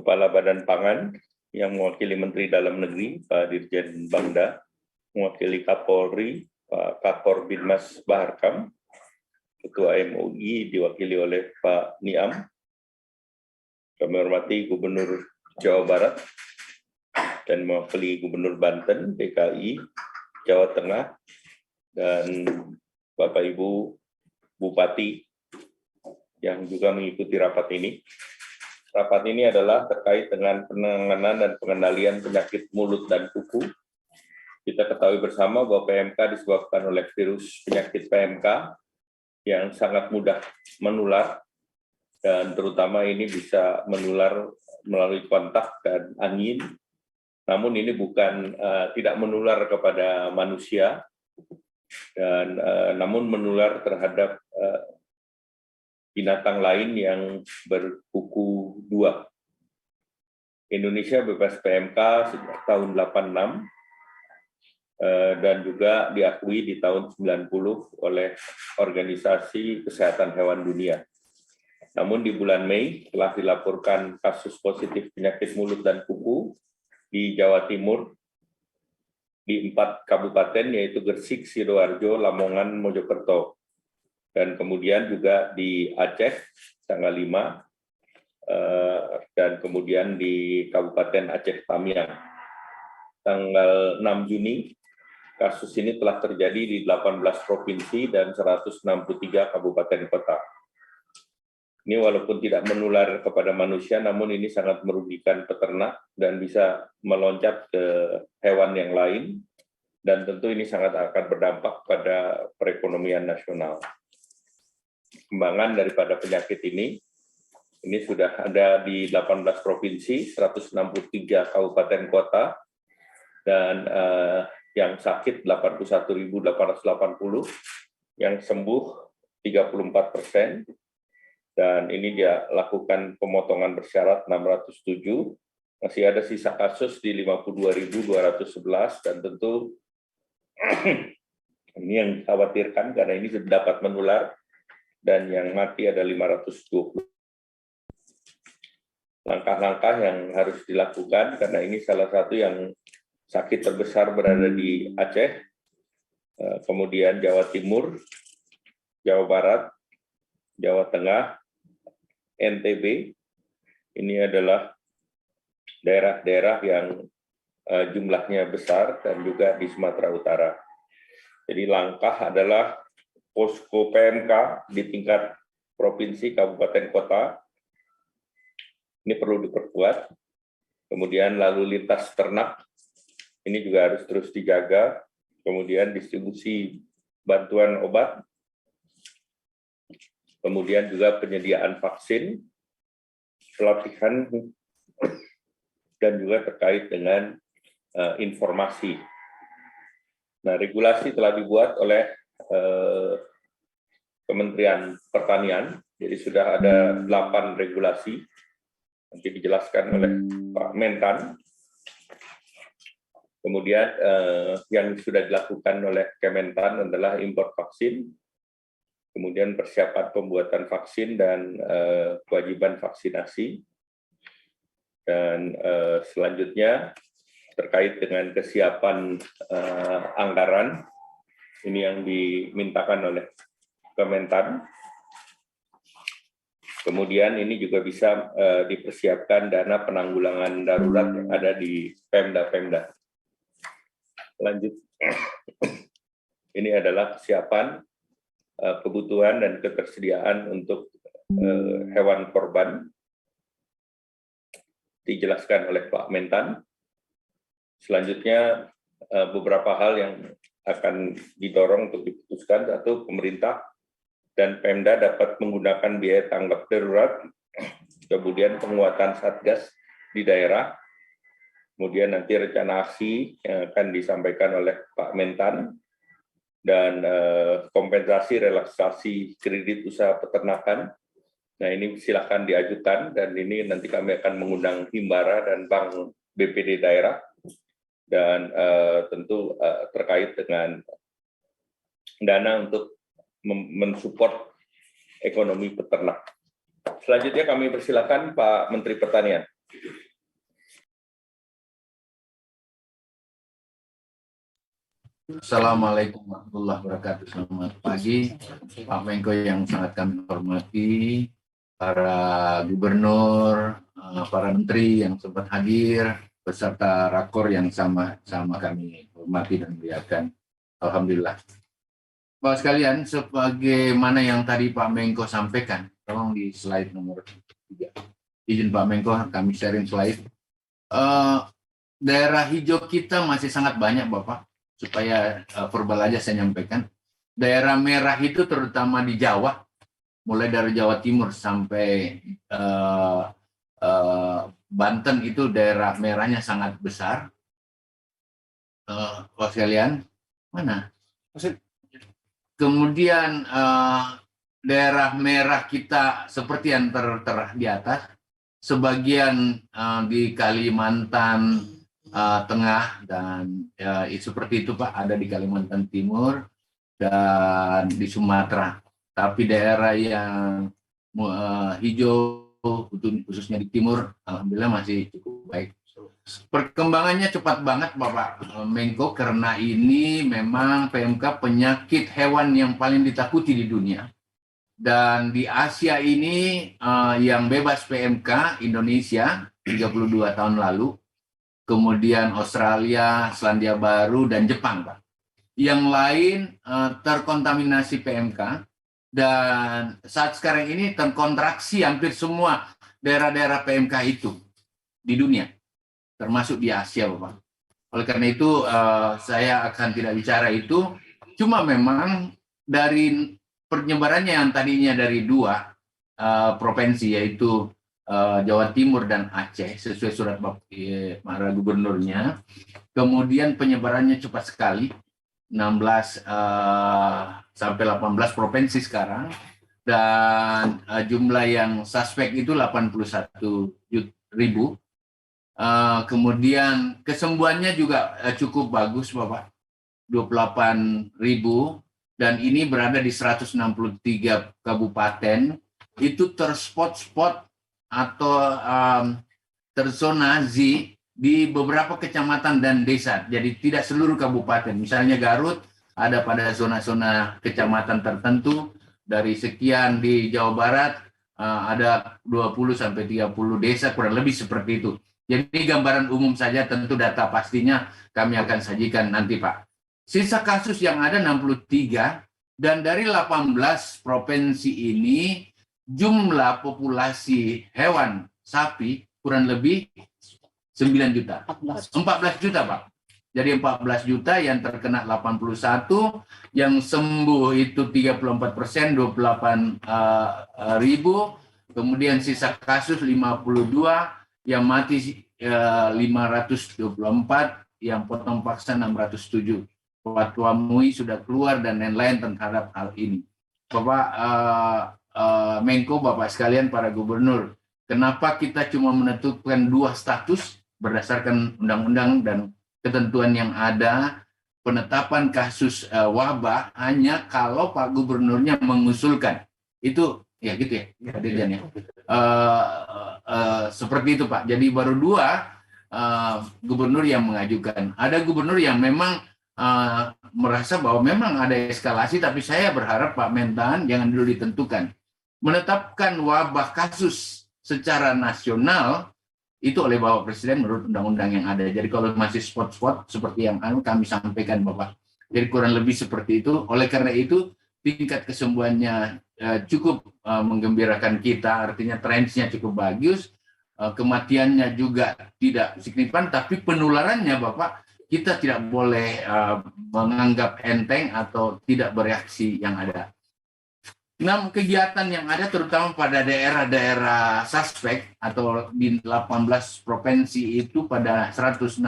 Kepala Badan Pangan yang mewakili Menteri Dalam Negeri, Pak Dirjen Bangda, mewakili Kapolri, Pak Kakor Binmas Baharkam, Ketua MUI diwakili oleh Pak Niam, kami hormati Gubernur Jawa Barat dan mewakili Gubernur Banten, DKI, Jawa Tengah, dan Bapak Ibu Bupati yang juga mengikuti rapat ini. Rapat ini adalah terkait dengan penanganan dan pengendalian penyakit mulut dan kuku. Kita ketahui bersama bahwa PMK disebabkan oleh virus penyakit PMK yang sangat mudah menular, dan terutama ini bisa menular melalui kontak dan angin. Namun ini bukan tidak menular kepada manusia, dan namun menular terhadap binatang lain yang berkuku dua. Indonesia bebas PMK sejak tahun 86 dan juga diakui di tahun 90 oleh Organisasi Kesehatan Hewan Dunia. Namun di bulan Mei telah dilaporkan kasus positif penyakit mulut dan kuku di Jawa Timur di 4 kabupaten, yaitu Gresik, Sidoarjo, Lamongan, Mojokerto. Dan kemudian juga di Aceh tanggal 5, dan kemudian di Kabupaten Aceh Tamiang. Tanggal 6 Juni, kasus ini telah terjadi di 18 provinsi dan 163 kabupaten kota. Ini walaupun tidak menular kepada manusia, namun ini sangat merugikan peternak dan bisa meloncat ke hewan yang lain, dan tentu ini sangat akan berdampak pada perekonomian nasional. Perkembangan daripada penyakit ini sudah ada di 18 provinsi, 163 kabupaten kota, dan yang sakit 81.880, yang sembuh 34%, dan ini dia lakukan pemotongan bersyarat 607, masih ada sisa kasus di 52.211, dan tentu ini yang dikhawatirkan karena ini sudah dapat menular, dan yang mati ada 520. Langkah-langkah yang harus dilakukan, karena ini salah satu yang sakit terbesar berada di Aceh, kemudian Jawa Timur, Jawa Barat, Jawa Tengah, NTB. Ini adalah daerah-daerah yang jumlahnya besar, dan juga di Sumatera Utara. Jadi langkah adalah posko PMK di tingkat provinsi, kabupaten, kota, ini perlu diperkuat. Kemudian lalu lintas ternak, ini juga harus terus dijaga. Kemudian distribusi bantuan obat, kemudian juga penyediaan vaksin, pelatihan, dan juga terkait dengan informasi. Nah, regulasi telah dibuat oleh Kementerian Pertanian, jadi sudah ada 8 regulasi, nanti dijelaskan oleh Pak Mentan. Kemudian yang sudah dilakukan oleh Kementan adalah impor vaksin, kemudian persiapan pembuatan vaksin dan kewajiban vaksinasi, dan selanjutnya terkait dengan kesiapan anggaran, ini yang dimintakan oleh Kementan. Kemudian ini juga bisa dipersiapkan dana penanggulangan darurat yang ada di Pemda-Pemda. Lanjut, ini adalah kesiapan, kebutuhan dan ketersediaan untuk hewan korban, dijelaskan oleh Pak Mentan. Selanjutnya beberapa hal yang akan didorong untuk diputuskan. Satu, pemerintah dan Pemda dapat menggunakan biaya tanggap darurat, kemudian penguatan Satgas di daerah, kemudian nanti rencana aksi yang akan disampaikan oleh Pak Mentan, dan kompensasi relaksasi kredit usaha peternakan. Nah, ini silakan diajukan, dan ini nanti kami akan mengundang Himbara dan Bank BPD daerah, dan tentu terkait dengan dana untuk mensupport ekonomi peternak. Selanjutnya kami persilakan Pak Menteri Pertanian. Assalamualaikum warahmatullahi wabarakatuh. Selamat pagi, Pak Menko yang sangat kami hormati, para gubernur, para menteri yang sempat hadir, beserta rakor yang sama kami hormati dan muliakan. Alhamdulillah. Bapak sekalian, sebagaimana yang tadi Pak Menko sampaikan, tolong di slide nomor 3. Izin Pak Menko, kami sharing slide. Daerah hijau kita masih sangat banyak, Bapak. Supaya verbal aja saya nyampaikan. Daerah merah itu terutama di Jawa, mulai dari Jawa Timur sampai Banten itu daerah merahnya sangat besar. Bapak sekalian, mana? Kemudian daerah merah kita seperti yang tertera di atas, sebagian di Kalimantan Tengah dan seperti itu Pak, ada di Kalimantan Timur dan di Sumatera. Tapi daerah yang hijau khususnya di timur, alhamdulillah masih cukup baik. Perkembangannya cepat banget Bapak Menko, karena ini memang PMK penyakit hewan yang paling ditakuti di dunia. Dan di Asia ini yang bebas PMK Indonesia 32 tahun lalu, kemudian Australia, Selandia Baru, dan Jepang, Pak. Yang lain terkontaminasi PMK, dan saat sekarang ini terkontraksi hampir semua daerah-daerah PMK itu di dunia, termasuk di Asia, Bapak. Oleh karena itu, saya akan tidak bicara itu, cuma memang dari penyebarannya yang tadinya dari 2 provinsi, yaitu Jawa Timur dan Aceh sesuai surat para gubernurnya. Kemudian penyebarannya cepat sekali, 16 sampai 18 provinsi sekarang, dan jumlah yang suspek itu 81.000. Kemudian kesembuhannya juga cukup bagus Bapak, 28.000, dan ini berada di 163 kabupaten. Itu terspot-spot atau terzonasi di beberapa kecamatan dan desa, jadi tidak seluruh kabupaten. Misalnya Garut ada pada zona-zona kecamatan tertentu, dari sekian di Jawa Barat ada 20 sampai 30 desa, kurang lebih seperti itu. Jadi gambaran umum saja, tentu data pastinya kami akan sajikan nanti Pak. Sisa kasus yang ada 63, dan dari 18 provinsi ini jumlah populasi hewan sapi kurang lebih 9 juta. 14 juta, Pak. Jadi 14 juta, yang terkena 81, yang sembuh itu 34%, 28.000, kemudian sisa kasus 52, yang mati 524, yang potong paksa 607. Fatwa MUI sudah keluar dan lain-lain terhadap hal ini. Bapak Menko, Bapak sekalian, para gubernur, kenapa kita cuma menentukan 2 status berdasarkan undang-undang dan ketentuan yang ada? Penetapan kasus wabah hanya kalau Pak Gubernurnya mengusulkan. Itu ya gitu ya, Dirjen ya. Seperti itu Pak. Jadi baru 2 gubernur yang mengajukan. Ada gubernur yang memang merasa bahwa memang ada eskalasi, tapi saya berharap Pak Mentan jangan dulu ditentukan. Menetapkan wabah kasus secara nasional itu oleh Bapak Presiden menurut undang-undang yang ada. Jadi kalau masih spot-spot seperti yang kami sampaikan Bapak, jadi kurang lebih seperti itu. Oleh karena itu tingkat kesembuhannya cukup menggembirakan kita, artinya trendsnya cukup bagus, kematiannya juga tidak signifikan, tapi penularannya Bapak, kita tidak boleh menganggap enteng atau tidak bereaksi yang ada. Nah, kegiatan yang ada terutama pada daerah-daerah suspek atau di 18 provinsi itu, pada 163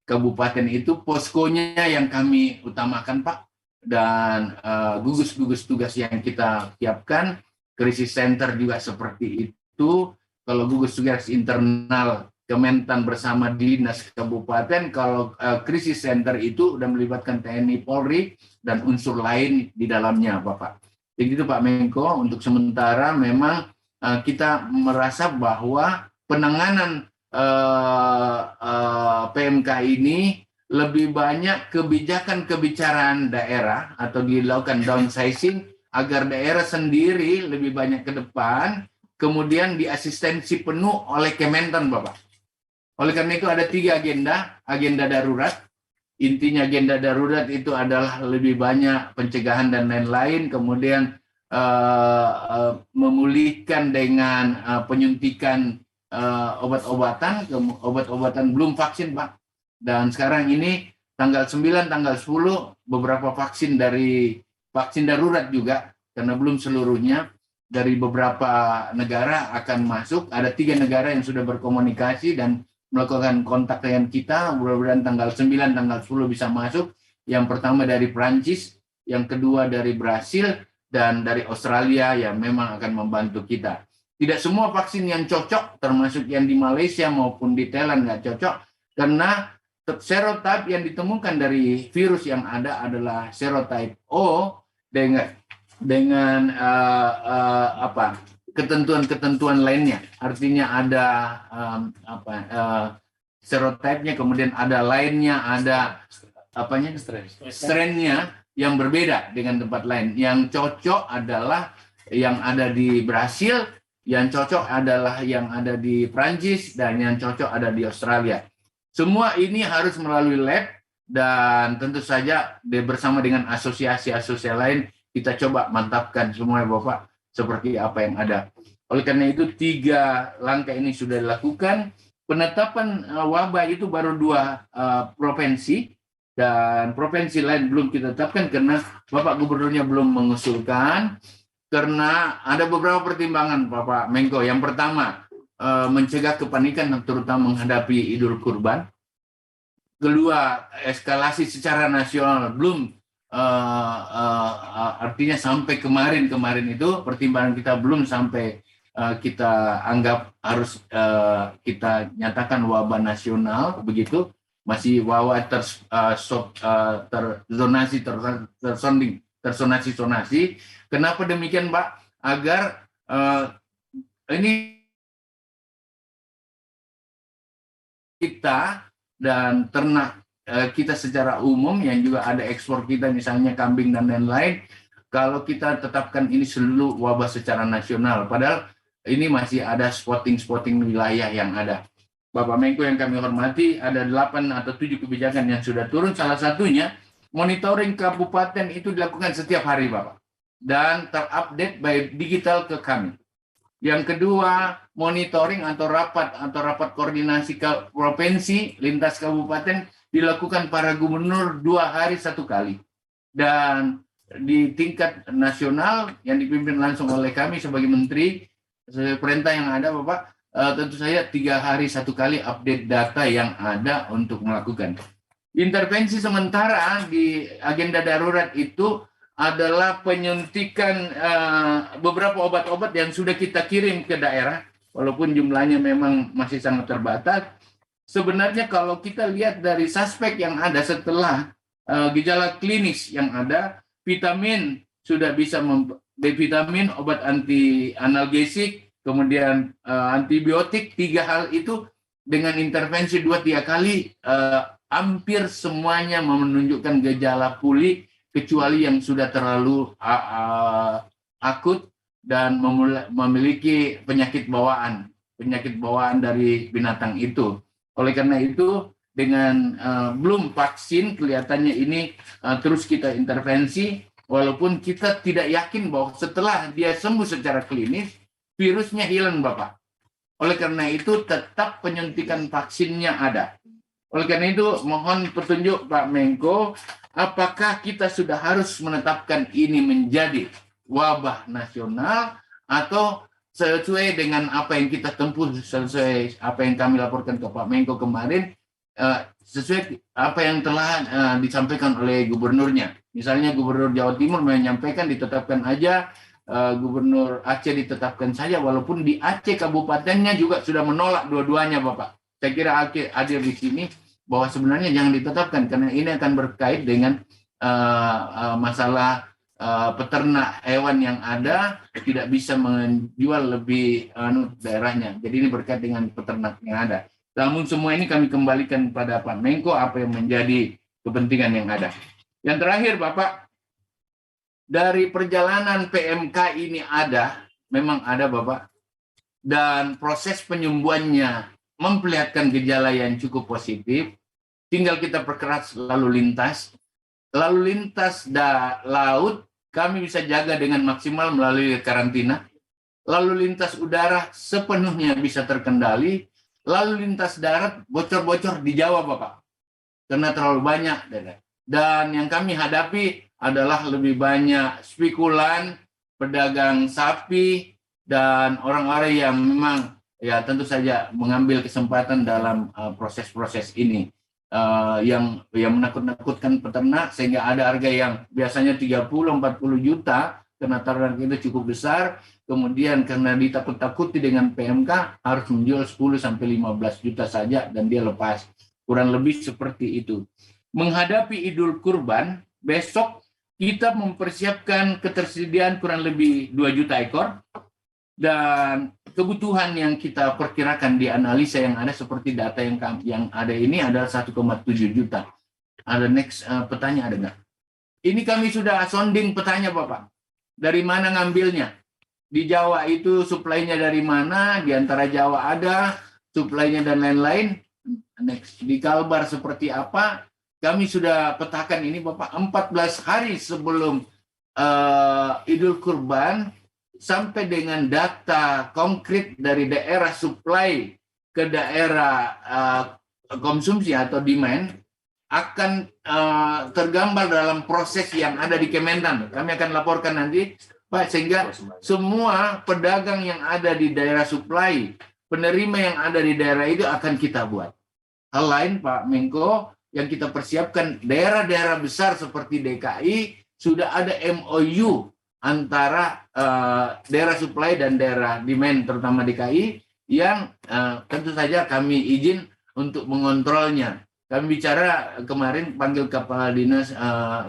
kabupaten itu poskonya yang kami utamakan Pak, dan gugus-gugus tugas yang kita siapkan, krisis center juga seperti itu. Kalau gugus tugas internal Kementan bersama dinas kabupaten, kalau krisis center itu sudah melibatkan TNI Polri dan unsur lain di dalamnya Bapak. Jadi itu Pak Menko, untuk sementara memang kita merasa bahwa penanganan PMK ini lebih banyak kebijakan daerah atau dilakukan downsizing agar daerah sendiri lebih banyak ke depan, kemudian diasistensi penuh oleh Kementan, Bapak. Oleh karena itu ada 3 agenda darurat. Intinya agenda darurat itu adalah lebih banyak pencegahan dan lain-lain, kemudian memulihkan dengan penyuntikan obat-obatan belum vaksin, Pak. Dan sekarang ini tanggal 9, tanggal 10 beberapa vaksin darurat juga, karena belum seluruhnya, dari beberapa negara akan masuk. Ada 3 negara yang sudah berkomunikasi dan melakukan kontak dengan kita, mudah-mudahan tanggal 9, tanggal 10 bisa masuk. Yang pertama dari Prancis, yang kedua dari Brasil, dan dari Australia yang memang akan membantu kita. Tidak semua vaksin yang cocok, termasuk yang di Malaysia maupun di Thailand nggak cocok, karena serotype yang ditemukan dari virus yang ada adalah serotype O dengan ketentuan-ketentuan lainnya. Artinya ada serotype-nya, kemudian ada lainnya, ada strain-nya yang berbeda dengan tempat lain. Yang cocok adalah yang ada di Brasil, yang cocok adalah yang ada di Prancis, dan yang cocok ada di Australia. Semua ini harus melalui lab, dan tentu saja bersama dengan asosiasi-asosiasi lain kita coba mantapkan semua, Bapak, seperti apa yang ada. Oleh karena itu 3 langkah ini sudah dilakukan. Penetapan wabah itu baru 2 provinsi, dan provinsi lain belum kita tetapkan karena Bapak Gubernurnya belum mengusulkan, karena ada beberapa pertimbangan, Bapak Menko. Yang pertama, mencegah kepanikan terutama menghadapi Idul Kurban. Kedua, eskalasi secara nasional belum, artinya sampai kemarin itu pertimbangan kita belum sampai kita anggap harus kita nyatakan wabah nasional, begitu. Masih wabah tersonasi. Kenapa demikian, Pak? Agar ini kita dan ternak kita secara umum yang juga ada ekspor kita, misalnya kambing dan lain-lain, kalau kita tetapkan ini seluruh wabah secara nasional, padahal ini masih ada spotting wilayah yang ada. Bapak Menko yang kami hormati, ada 8 atau 7 kebijakan yang sudah turun. Salah satunya, monitoring kabupaten itu dilakukan setiap hari, Bapak. Dan terupdate by digital ke kami. Yang kedua, monitoring atau rapat koordinasi ke provinsi, lintas kabupaten, dilakukan para gubernur 2 hari 1 kali. Dan di tingkat nasional, yang dipimpin langsung oleh kami sebagai menteri, sebagai perintah yang ada, Bapak, tentu saja 3 hari 1 kali update data yang ada untuk melakukan. Intervensi sementara di agenda darurat itu adalah penyuntikan beberapa obat-obat yang sudah kita kirim ke daerah, walaupun jumlahnya memang masih sangat terbatas. Sebenarnya kalau kita lihat dari suspek yang ada setelah gejala klinis yang ada, vitamin sudah bisa vitamin, obat anti analgesik, kemudian antibiotik, 3 hal itu dengan intervensi 2-3 kali hampir semuanya menunjukkan gejala pulih, kecuali yang sudah terlalu akut dan memiliki penyakit bawaan dari binatang itu. Oleh karena itu, dengan belum vaksin, kelihatannya ini terus kita intervensi, walaupun kita tidak yakin bahwa setelah dia sembuh secara klinis, virusnya hilang, Bapak. Oleh karena itu, tetap penyuntikan vaksinnya ada. Oleh karena itu, mohon petunjuk Pak Menko, apakah kita sudah harus menetapkan ini menjadi wabah nasional atau sesuai dengan apa yang kita tempuh, sesuai apa yang kami laporkan ke Pak Menko kemarin, sesuai apa yang telah disampaikan oleh gubernurnya. Misalnya Gubernur Jawa Timur menyampaikan ditetapkan aja, Gubernur Aceh ditetapkan saja, walaupun di Aceh kabupatennya juga sudah menolak dua-duanya, Bapak. Saya kira adil di sini bahwa sebenarnya jangan ditetapkan, karena ini akan berkait dengan masalah peternak hewan yang ada tidak bisa menjual lebih daerahnya. Jadi ini berkait dengan peternak yang ada. Namun semua ini kami kembalikan pada Pak Menko apa yang menjadi kepentingan yang ada. Yang terakhir Bapak, dari perjalanan PMK ini memang ada Bapak, dan proses penyembuhannya memperlihatkan gejala yang cukup positif, tinggal kita perkeras lalu lintas. Lalu lintas laut kami bisa jaga dengan maksimal melalui karantina. Lalu lintas udara sepenuhnya bisa terkendali. Lalu lintas darat bocor-bocor di Jawa Bapak, karena terlalu banyak. Dan yang kami hadapi adalah lebih banyak spekulan, pedagang sapi, dan orang-orang yang memang ya tentu saja mengambil kesempatan dalam proses-proses ini. Yang menakut-nakutkan peternak, sehingga ada harga yang biasanya 30-40 juta karena ternak itu cukup besar, kemudian karena ditakut-takuti dengan PMK harus menjual 10-15 juta saja dan dia lepas. Kurang lebih seperti itu. Menghadapi Idul Kurban, besok kita mempersiapkan ketersediaan kurang lebih 2 juta ekor, dan kebutuhan yang kita perkirakan di analisa yang ada seperti data yang ada ini adalah 1,7 juta. Ada next petanya ada nggak? Ini kami sudah sounding petanya Bapak. Dari mana ngambilnya? Di Jawa itu suplainya dari mana? Di antara Jawa ada suplainya dan lain-lain. Next, di Kalbar seperti apa? Kami sudah petakan ini Bapak 14 hari sebelum Idul Kurban, sampai dengan data konkret dari daerah supply ke daerah konsumsi atau demand akan tergambar dalam proses yang ada di Kementan. Kami akan laporkan nanti Pak, sehingga semua pedagang yang ada di daerah supply, penerima yang ada di daerah itu akan kita buat. Hal lain Pak Menko, yang kita persiapkan daerah-daerah besar seperti DKI sudah ada MOU antara daerah supply dan daerah demand, terutama DKI, yang tentu saja kami izin untuk mengontrolnya. Kami bicara kemarin, panggil kepala dinas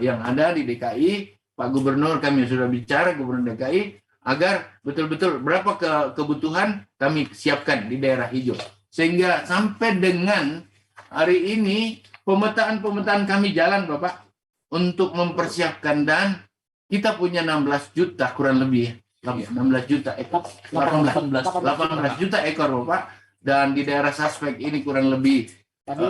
yang ada di DKI, Pak Gubernur, kami sudah bicara, Gubernur DKI, agar betul-betul berapa kebutuhan kami siapkan di daerah hijau. Sehingga sampai dengan hari ini, pemetaan kami jalan Bapak, untuk mempersiapkan, dan kita punya 16 juta kurang lebih, 16 juta ekor, 18 juta ekor Bapak, dan di daerah suspek ini kurang lebih tadi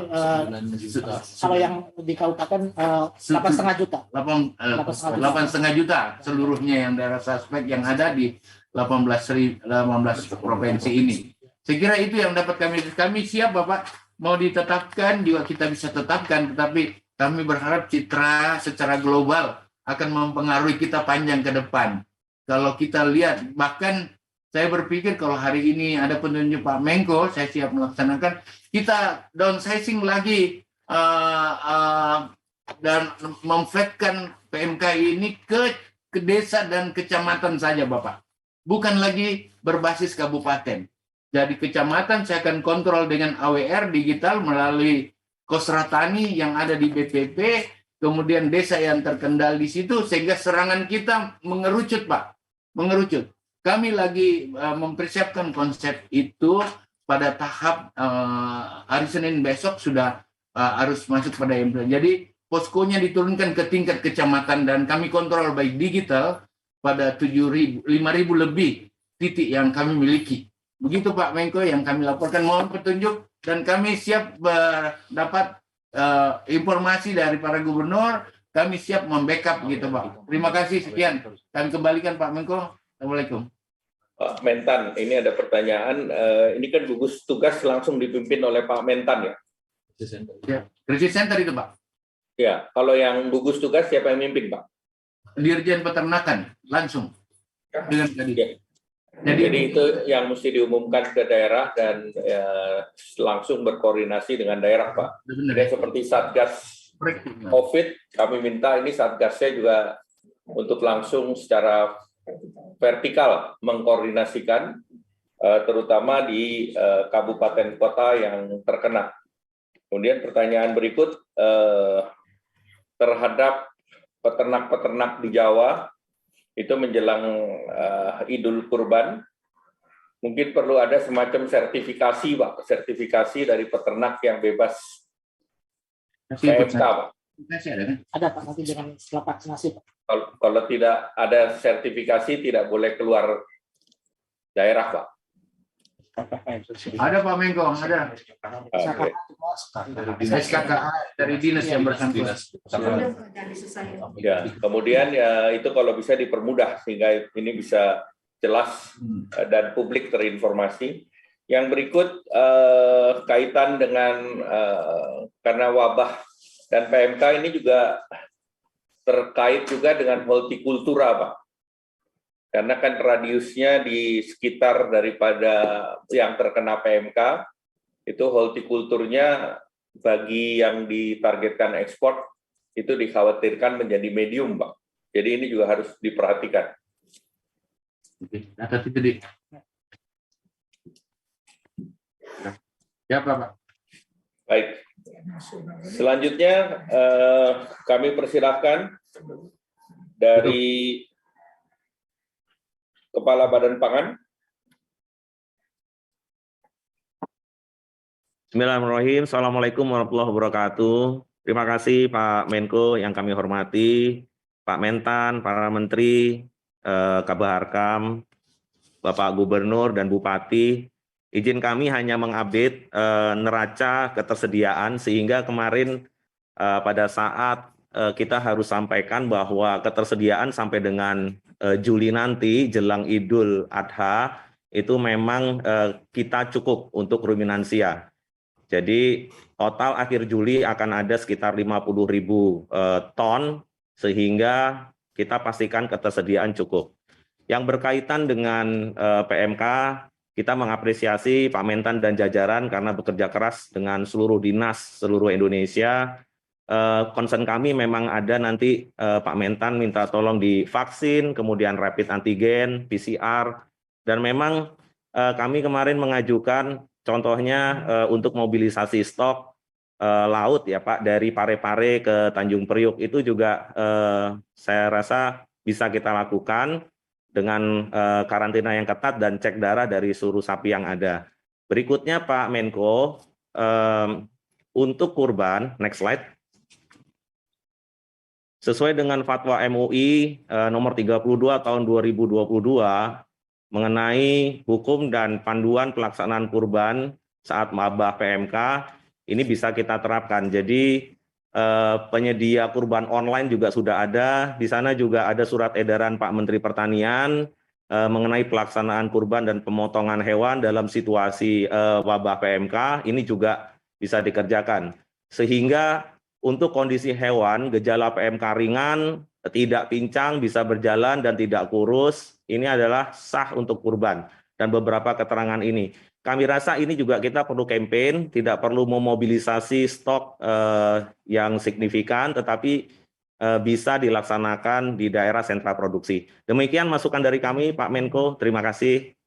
kalau yang di kabupaten 8,5 juta. 8,5 juta seluruhnya yang daerah suspek yang ada di 18 provinsi ini. Saya kira itu yang dapat kami siap Bapak, mau ditetapkan juga kita bisa tetapkan, tetapi kami berharap citra secara global akan mempengaruhi kita panjang ke depan. Kalau kita lihat, bahkan saya berpikir kalau hari ini ada petunjuk Pak Menko, saya siap melaksanakan, kita downsizing lagi dan memflatkan PMK ini ke desa dan kecamatan saja Bapak. Bukan lagi berbasis kabupaten. Jadi kecamatan saya akan kontrol dengan AWR digital melalui Kosratani yang ada di BPP, kemudian desa yang terkendali di situ, sehingga serangan kita mengerucut Pak, mengerucut. Kami lagi mempersiapkan konsep itu pada tahap hari Senin besok sudah harus masuk pada implementasi. Jadi poskonya diturunkan ke tingkat kecamatan dan kami kontrol baik digital pada 5.000 lebih titik yang kami miliki. Begitu Pak Menko yang kami laporkan, mohon petunjuk dan kami siap dapat informasi dari para gubernur, kami siap membackup gitu Pak. Terima kasih, sekian. Kami kembalikan Pak Menko. Assalamualaikum. Pak Mentan, ini ada pertanyaan. Ini kan gugus tugas langsung dipimpin oleh Pak Mentan ya? Ya, Krisis Center itu Pak. Ya, kalau yang gugus tugas siapa yang mimpin Pak? Dirjen Peternakan langsung. Dengan tadi. Ya. Jadi itu yang mesti diumumkan ke daerah dan langsung berkoordinasi dengan daerah Pak. Jadi seperti Satgas COVID, kami minta ini Satgasnya juga untuk langsung secara vertikal mengkoordinasikan, terutama di kabupaten kota yang terkena. Kemudian pertanyaan berikut terhadap peternak-peternak di Jawa itu menjelang Idul Kurban. mungkin perlu ada semacam sertifikasi, Pak, sertifikasi dari peternak yang bebas PMK, Pak. Ada Pak, nanti dengan setelah vaksinasi Pak. Kalau tidak ada sertifikasi, tidak boleh keluar daerah, Pak. Ada Pak Menko, ada. Oke. SKKA dari dinas yang bersangkutan. Ya, kemudian ya itu kalau bisa dipermudah sehingga ini bisa jelas dan publik terinformasi. Yang berikut kaitan dengan karena wabah dan PMK ini juga terkait juga dengan hortikultura, Pak. Karena kan radiusnya di sekitar daripada yang terkena PMK, itu hortikulturnya bagi yang ditargetkan ekspor, itu dikhawatirkan menjadi medium, Pak. Jadi ini juga harus diperhatikan. Data itu di. Ya, Pak. Baik. Selanjutnya kami persilahkan dari Kepala Badan Pangan. Bismillahirrahmanirrahim. Assalamualaikum warahmatullahi wabarakatuh. Terima kasih Pak Menko yang kami hormati, Pak Mentan, para Menteri, Kabaharkam, Bapak Gubernur dan Bupati. Izin kami hanya mengupdate neraca ketersediaan sehingga kemarin pada saat kita harus sampaikan bahwa ketersediaan sampai dengan Juli nanti jelang Idul Adha itu memang kita cukup untuk ruminansia. Jadi total akhir Juli akan ada sekitar 50.000 ton sehingga kita pastikan ketersediaan cukup. Yang berkaitan dengan PMK, kita mengapresiasi Pak Mentan dan jajaran karena bekerja keras dengan seluruh dinas seluruh Indonesia. Concern kami memang ada nanti Pak Mentan minta tolong divaksin, kemudian rapid antigen, PCR, dan memang kami kemarin mengajukan contohnya untuk mobilisasi stok laut ya Pak dari Parepare ke Tanjung Priuk itu juga saya rasa bisa kita lakukan dengan karantina yang ketat dan cek darah dari seluruh sapi yang ada. Berikutnya Pak Menko, untuk kurban, next slide. Sesuai dengan Fatwa MUI nomor 32 tahun 2022 mengenai hukum dan panduan pelaksanaan kurban saat wabah PMK, ini bisa kita terapkan. Jadi penyedia kurban online juga sudah ada. Di sana juga ada surat edaran Pak Menteri Pertanian mengenai pelaksanaan kurban dan pemotongan hewan dalam situasi wabah PMK. Ini juga bisa dikerjakan. Sehingga untuk kondisi hewan, gejala PMK ringan, tidak pincang, bisa berjalan dan tidak kurus, ini adalah sah untuk kurban. Dan beberapa keterangan ini. Kami rasa ini juga kita perlu campaign, tidak perlu memobilisasi stok yang signifikan, tetapi bisa dilaksanakan di daerah sentra produksi. Demikian masukan dari kami, Pak Menko. Terima kasih.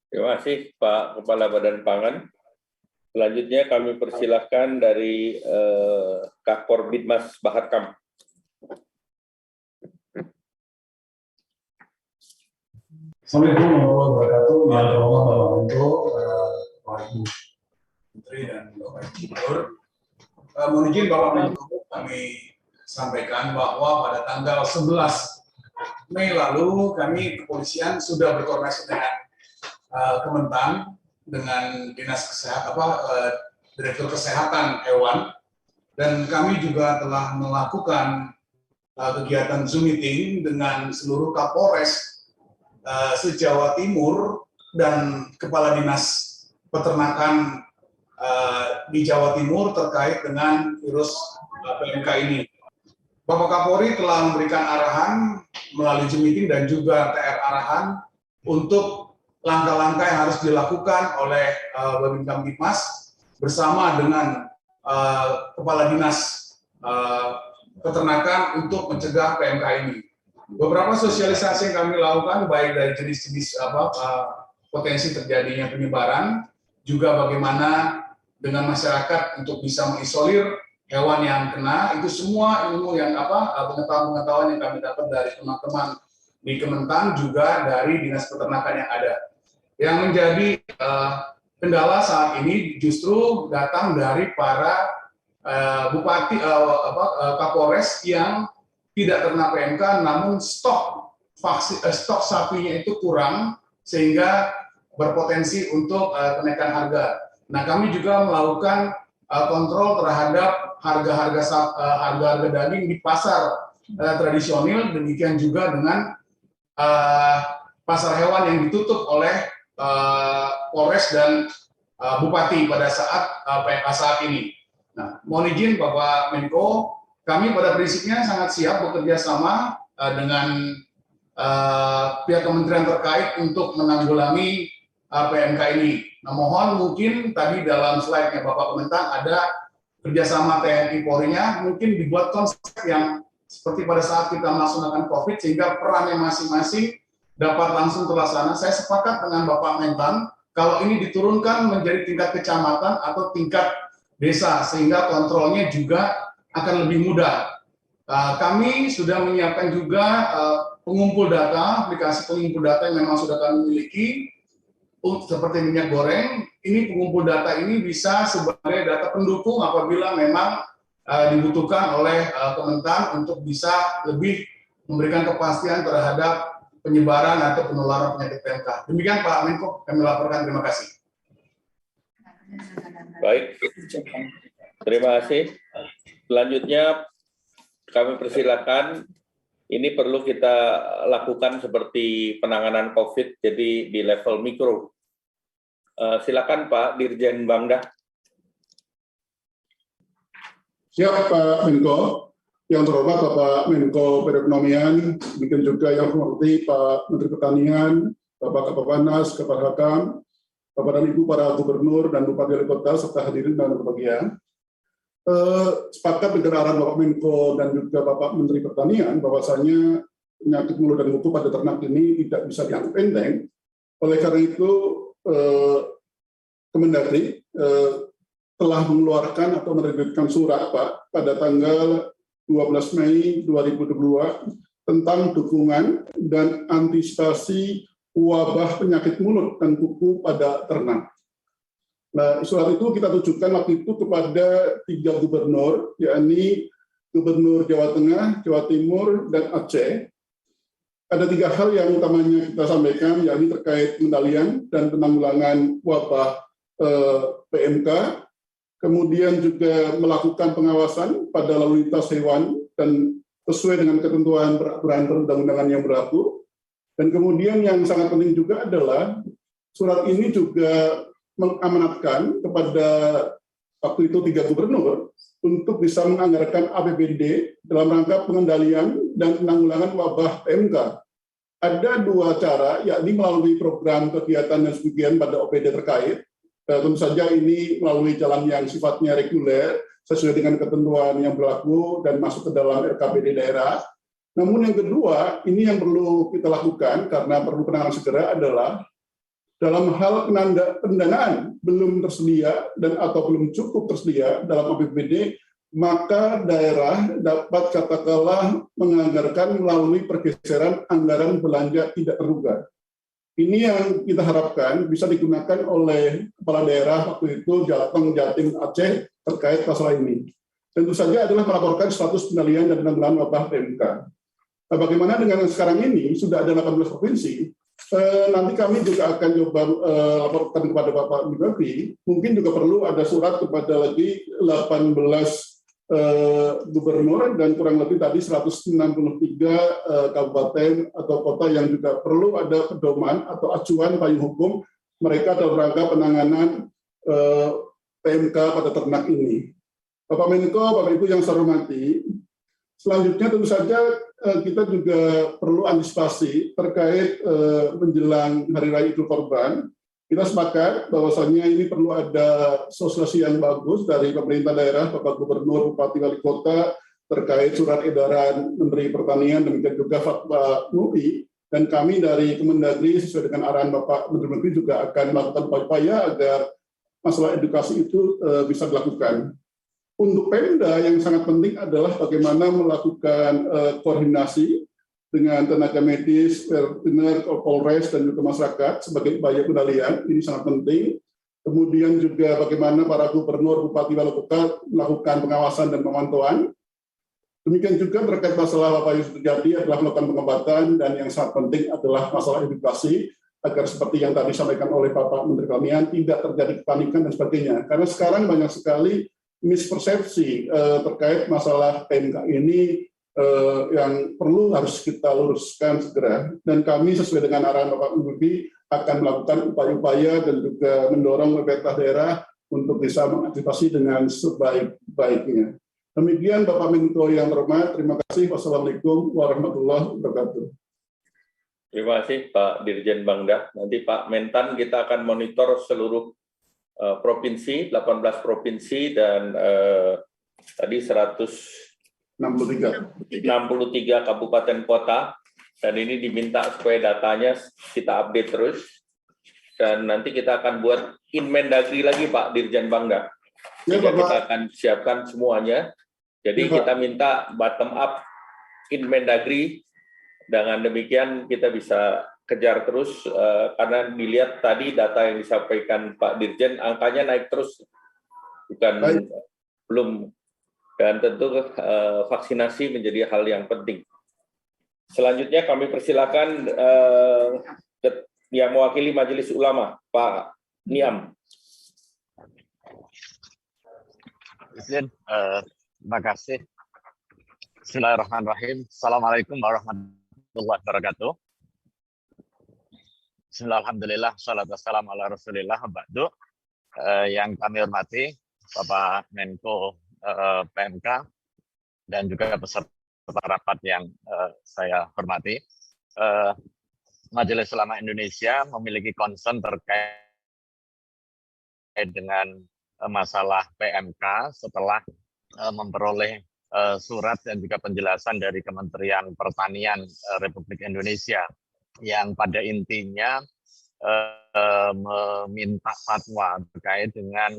Terima kasih, Pak Kepala Badan Pangan. Selanjutnya kami persilahkan dari Kakor Bidmas Baharkam. Assalamualaikum warahmatullahi wabarakatuh. Ya Allah, Bapak Menko, Bapak Ibu Menteri dan Bapak Ibu Gubernur. Mohon izin Bapak Menko, kami sampaikan bahwa pada tanggal 11 Mei lalu kami kepolisian sudah berkoordinasi dengan Kementan, dengan Dinas Kesehatan, Direktur Kesehatan Hewan, dan kami juga telah melakukan kegiatan Zoom meeting dengan seluruh Kapolres se-Jawa Timur dan Kepala Dinas Peternakan di Jawa Timur terkait dengan virus PMK ini. Bapak Kapolri telah memberikan arahan melalui Zoom meeting dan juga TR arahan untuk langkah-langkah yang harus dilakukan oleh Babin Kamtipmas bersama dengan Kepala Dinas Peternakan untuk mencegah PMK ini. Beberapa sosialisasi yang kami lakukan baik dari jenis-jenis potensi terjadinya penyebaran, juga bagaimana dengan masyarakat untuk bisa mengisolir hewan yang kena, itu semua ilmu yang pengetahuan yang kami dapat dari teman-teman di Kementan juga dari Dinas Peternakan yang ada. Yang menjadi kendala saat ini justru datang dari para bupati, Kapolres yang tidak terkena PMK, namun stok sapinya itu kurang sehingga berpotensi untuk kenaikan harga. Nah, kami juga melakukan kontrol terhadap harga-harga daging di pasar tradisional, demikian juga dengan pasar hewan yang ditutup oleh Polres dan Bupati pada saat PMK saat ini. Nah, mohon izin Bapak Menko, kami pada prinsipnya sangat siap bekerja sama dengan pihak kementerian terkait untuk menanggulangi PMK ini. Nah, mohon mungkin tadi dalam slide-nya Bapak Kementan ada kerjasama TNI Polri-nya, mungkin dibuat konsep yang seperti pada saat kita melaksanakan COVID, sehingga perannya masing-masing dapat langsung terlaksana. Saya sepakat dengan Bapak Mentan, kalau ini diturunkan menjadi tingkat kecamatan atau tingkat desa, sehingga kontrolnya juga akan lebih mudah. Kami sudah menyiapkan juga pengumpul data, aplikasi pengumpul data yang memang sudah kami miliki, seperti minyak goreng. Ini pengumpul data ini bisa sebagai data pendukung apabila memang dibutuhkan oleh Kementan untuk bisa lebih memberikan kepastian terhadap penyebaran atau penularan penyakit PMK. Demikian Pak Menko, kami laporkan. Terima kasih. Baik, terima kasih. Selanjutnya kami persilakan, ini perlu kita lakukan seperti penanganan COVID, jadi di level mikro. Silakan Pak Dirjen Bangda. Siap Pak Menko. Yang terhormat Bapak Menko Perekonomian, demikian juga yang hormati Pak Menteri Pertanian, Bapak Kapolres, Kabar Hakam, Bapak dan Ibu para Gubernur dan Bupati Wali Kota serta hadirin dan berbahagia. Sepakat dengan arahan Bapak Menko dan juga Bapak Menteri Pertanian bahwasanya penyakit mulut dan kuku pada ternak ini tidak bisa dianggap enteng. Oleh karena itu, Kemendagri telah mengeluarkan atau menerbitkan surat Pak pada tanggal 12 Mei 2022 tentang dukungan dan antisipasi wabah penyakit mulut dan kuku pada ternak. Nah, surat itu kita tujukan waktu itu kepada 3 gubernur, yakni Gubernur Jawa Tengah, Jawa Timur, dan Aceh. Ada 3 hal yang utamanya kita sampaikan, yakni terkait pengendalian dan penanggulangan wabah PMK, kemudian juga melakukan pengawasan pada lalu lintas hewan dan sesuai dengan ketentuan peraturan perundang-undangan yang berlaku. Dan kemudian yang sangat penting juga adalah surat ini juga mengamanatkan kepada waktu itu 3 gubernur untuk bisa menganggarkan APBD dalam rangka pengendalian dan penanggulangan wabah PMK. Ada 2 cara, yakni melalui program kegiatan dan sebagian pada OPD terkait. Tentu saja ini melalui jalan yang sifatnya reguler, sesuai dengan ketentuan yang berlaku dan masuk ke dalam RKPD daerah. Namun yang kedua, ini yang perlu kita lakukan karena perlu penanganan segera adalah dalam hal pendanaan belum tersedia dan atau belum cukup tersedia dalam APBD, maka daerah dapat katakanlah menganggarkan melalui pergeseran anggaran belanja tidak terduga. Ini yang kita harapkan bisa digunakan oleh kepala daerah waktu itu Jateng, Jatim, Aceh terkait masalah ini. Tentu saja adalah melaporkan status pengendalian dan penanggulangan wabah PMK. Nah, bagaimana dengan sekarang ini sudah ada 18 provinsi, nanti kami juga akan coba laporkan kepada Bapak Bupati. Mungkin juga perlu ada surat kepada lagi 18 gubernur dan kurang lebih tadi 163 kabupaten atau kota yang juga perlu ada pedoman atau acuan payung hukum mereka dalam rangka penanganan PMK pada ternak ini. Bapak Menko, Bapak Ibu yang saya hormati, selanjutnya tentu saja kita juga perlu antisipasi terkait menjelang Hari Raya Idul Kurban. Kita sepakat bahwasannya ini perlu ada sosialisasi yang bagus dari pemerintah daerah, Bapak Gubernur, Bupati, Wali Kota, terkait surat edaran Menteri Pertanian, demikian juga Fatwa MUI, dan kami dari Kemendagri sesuai dengan arahan Bapak Menteri juga akan melakukan upaya agar masalah edukasi itu bisa dilakukan. Untuk Pemda yang sangat penting adalah bagaimana melakukan koordinasi dengan tenaga medis, veteriner, Polres, dan juga masyarakat sebagai upaya pengendalian. Ini sangat penting. Kemudian juga bagaimana para gubernur, bupati, wali kota melakukan pengawasan dan pemantauan. Demikian juga terkait masalah Bapak Yusuf terjadi adalah melakukan pengobatan, dan yang sangat penting adalah masalah edukasi agar seperti yang tadi disampaikan oleh Bapak Menteri Pertanian tidak terjadi kepanikan dan sebagainya. Karena sekarang banyak sekali mispersepsi terkait masalah PMK ini yang perlu harus kita luruskan segera. Dan kami sesuai dengan arahan Bapak Menteri akan melakukan upaya-upaya dan juga mendorong pemerintah daerah untuk bisa mengantisipasi dengan sebaik-baiknya. Demikian Bapak Menko yang terhormat, terima kasih. Wassalamualaikum warahmatullahi wabarakatuh. Terima kasih Pak Dirjen Bangda. Nanti Pak Mentan kita akan monitor seluruh provinsi, 18 provinsi dan tadi 163 kabupaten kota. Dan ini diminta supaya datanya kita update terus. Dan nanti kita akan buat Inmendagri lagi Pak Dirjen Bangda. Sehingga kita akan siapkan semuanya. Jadi kita minta bottom up Inmendagri. Dengan demikian kita bisa kejar terus karena dilihat tadi data yang disampaikan Pak Dirjen angkanya naik terus, bukan belum, dan tentu vaksinasi menjadi hal yang penting. Selanjutnya kami persilakan yang mewakili Majelis Ulama Pak Niam. Terima kasih. Bismillahirrahmanirrahim. Assalamualaikum warahmatullahi wabarakatuh. Bismillahirrahmanirrahim. Salatu wassalamu ala Rasulillah. Ba'du. Yang kami hormati Bapak Menko PMK dan juga peserta rapat yang saya hormati. Majelis Ulama Indonesia memiliki concern terkait dengan masalah PMK setelah memperoleh surat dan juga penjelasan dari Kementerian Pertanian Republik Indonesia yang pada intinya meminta fatwa terkait dengan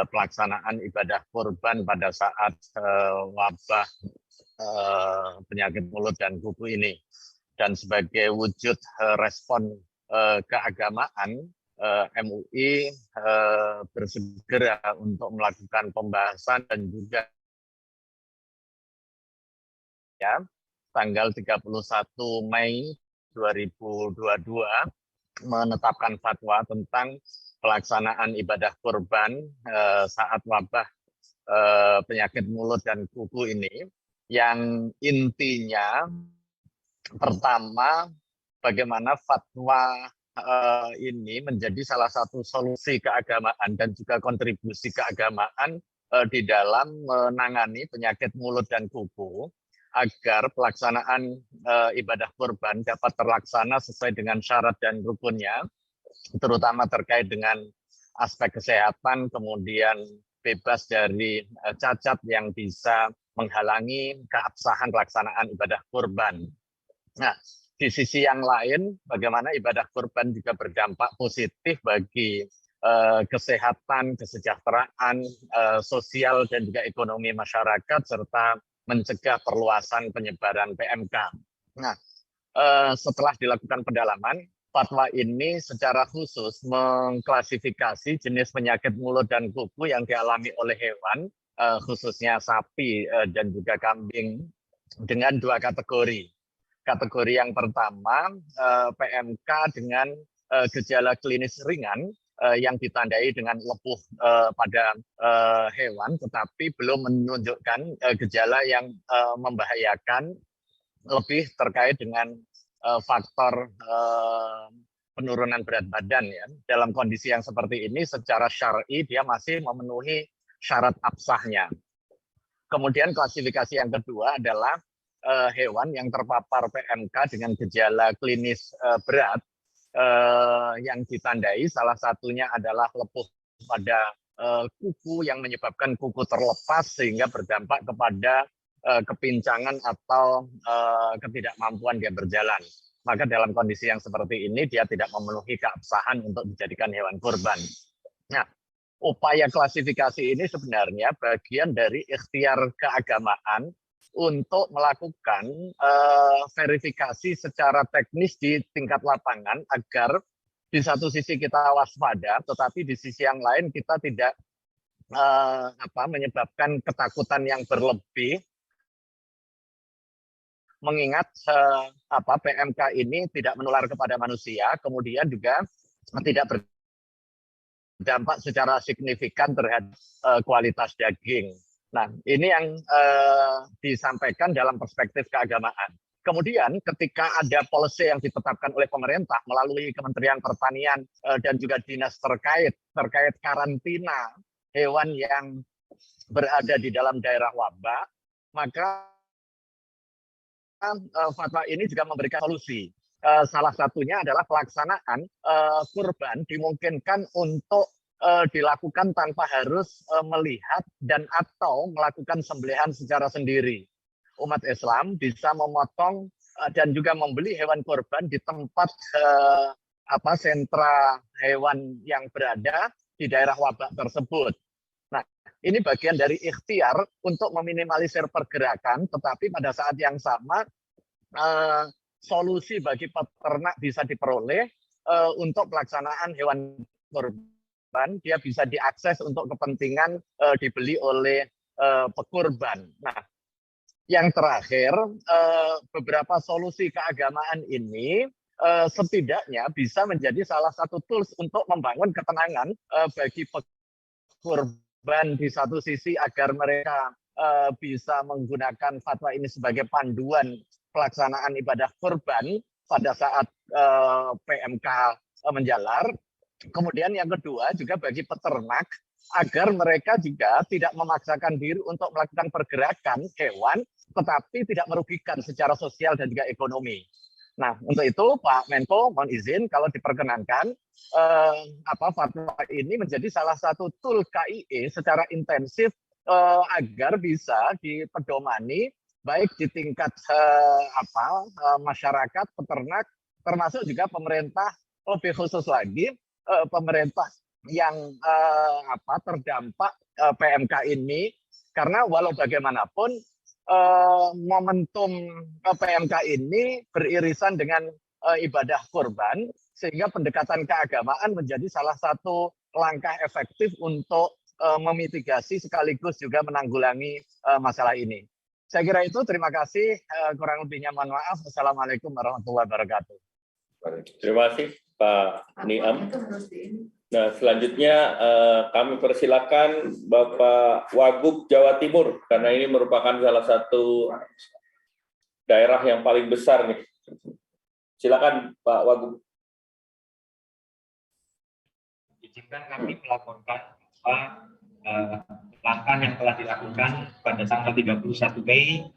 pelaksanaan ibadah kurban pada saat wabah penyakit mulut dan kuku ini. Dan sebagai wujud respon keagamaan, MUI bersegera untuk melakukan pembahasan dan juga ya, tanggal 31 Mei 2022 menetapkan fatwa tentang pelaksanaan ibadah kurban saat wabah penyakit mulut dan kuku ini, yang intinya pertama bagaimana fatwa ini menjadi salah satu solusi keagamaan dan juga kontribusi keagamaan di dalam menangani penyakit mulut dan kuku, agar pelaksanaan ibadah kurban dapat terlaksana sesuai dengan syarat dan rukunnya, terutama terkait dengan aspek kesehatan, kemudian bebas dari cacat yang bisa menghalangi keabsahan pelaksanaan ibadah kurban. Nah, di sisi yang lain, bagaimana ibadah kurban juga berdampak positif bagi kesehatan, kesejahteraan, sosial, dan juga ekonomi masyarakat, serta mencegah perluasan penyebaran PMK. Nah, setelah dilakukan pendalaman, fatwa ini secara khusus mengklasifikasi jenis penyakit mulut dan kuku yang dialami oleh hewan, khususnya sapi dan juga kambing, dengan dua kategori. Kategori yang pertama, PMK dengan gejala klinis ringan yang ditandai dengan lepuh pada hewan, tetapi belum menunjukkan gejala yang membahayakan, lebih terkait dengan faktor penurunan berat badan. Ya. Dalam kondisi yang seperti ini, secara syar'i dia masih memenuhi syarat absahnya. Kemudian klasifikasi yang kedua adalah hewan yang terpapar PMK dengan gejala klinis berat, yang ditandai salah satunya adalah lepuh pada kuku yang menyebabkan kuku terlepas sehingga berdampak kepada kepincangan atau ketidakmampuan dia berjalan. Maka dalam kondisi yang seperti ini dia tidak memenuhi keabsahan untuk dijadikan hewan kurban. Nah, upaya klasifikasi ini sebenarnya bagian dari ikhtiar keagamaan untuk melakukan verifikasi secara teknis di tingkat lapangan agar di satu sisi kita waspada, tetapi di sisi yang lain kita tidak menyebabkan ketakutan yang berlebih, mengingat PMK ini tidak menular kepada manusia, kemudian juga tidak berdampak secara signifikan terhadap kualitas daging. Nah, ini yang disampaikan dalam perspektif keagamaan. Kemudian ketika ada policy yang ditetapkan oleh pemerintah melalui Kementerian Pertanian dan juga dinas terkait karantina hewan yang berada di dalam daerah wabah, maka fatwa ini juga memberikan solusi. Salah satunya adalah pelaksanaan kurban dimungkinkan untuk dilakukan tanpa harus melihat dan atau melakukan sembelihan secara sendiri. Umat Islam bisa memotong dan juga membeli hewan kurban di tempat sentra hewan yang berada di daerah wabah tersebut. Nah, ini bagian dari ikhtiar untuk meminimalisir pergerakan, tetapi pada saat yang sama solusi bagi peternak bisa diperoleh untuk pelaksanaan hewan kurban, dia bisa diakses untuk kepentingan dibeli oleh pekurban. Nah, yang terakhir, beberapa solusi keagamaan ini setidaknya bisa menjadi salah satu tools untuk membangun ketenangan bagi pekurban di satu sisi agar mereka bisa menggunakan fatwa ini sebagai panduan pelaksanaan ibadah kurban pada saat PMK menjalar. Kemudian yang kedua juga bagi peternak agar mereka juga tidak memaksakan diri untuk melakukan pergerakan hewan, tetapi tidak merugikan secara sosial dan juga ekonomi. Nah, untuk itu Pak Menko mohon izin kalau diperkenankan fatwa ini menjadi salah satu tool KIE secara intensif agar bisa dipedomani baik di tingkat masyarakat, peternak, termasuk juga pemerintah, lebih khusus lagi pemerintah yang terdampak PMK ini, karena walau bagaimanapun momentum PMK ini beririsan dengan ibadah kurban, sehingga pendekatan keagamaan menjadi salah satu langkah efektif untuk memitigasi sekaligus juga menanggulangi masalah ini. Saya kira itu, terima kasih. Kurang lebihnya mohon maaf. Assalamualaikum warahmatullahi wabarakatuh. Terima kasih Pak Niam. Nah, selanjutnya kami persilakan Bapak Wagub Jawa Timur, karena ini merupakan salah satu daerah yang paling besar nih. Silakan Pak Wagub. Izinkan kami melaporkan langkah yang telah dilakukan pada tanggal 31 Mei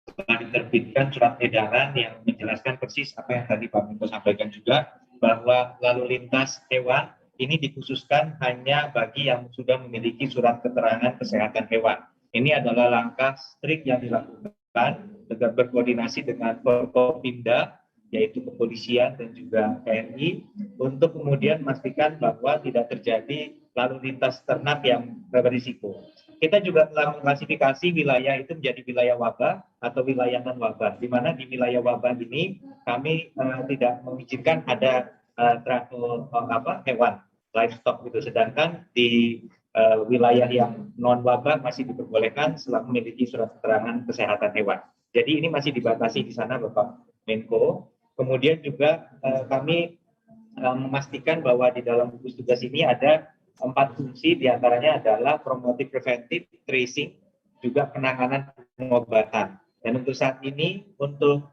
telah diterbitkan surat edaran yang menjelaskan persis apa yang tadi Pak Menko sampaikan juga, bahwa lalu lintas hewan ini dikhususkan hanya bagi yang sudah memiliki surat keterangan kesehatan hewan. Ini adalah langkah strict yang dilakukan dengan berkoordinasi dengan Forkopimda, yaitu kepolisian dan juga TNI, untuk kemudian memastikan bahwa tidak terjadi lalu lintas ternak yang berisiko. Kita juga telah mengklasifikasi wilayah itu menjadi wilayah wabah atau wilayah non wabah, di mana di wilayah wabah ini kami tidak mengizinkan ada hewan livestock gitu, sedangkan di wilayah yang non wabah masih diperbolehkan setelah memiliki surat keterangan kesehatan hewan. Jadi ini masih dibatasi di sana Bapak Menko. Kemudian juga kami memastikan bahwa di dalam gugus tugas ini ada 4 fungsi, diantaranya adalah promotif preventif, tracing, juga penanganan pengobatan. Dan untuk saat ini, untuk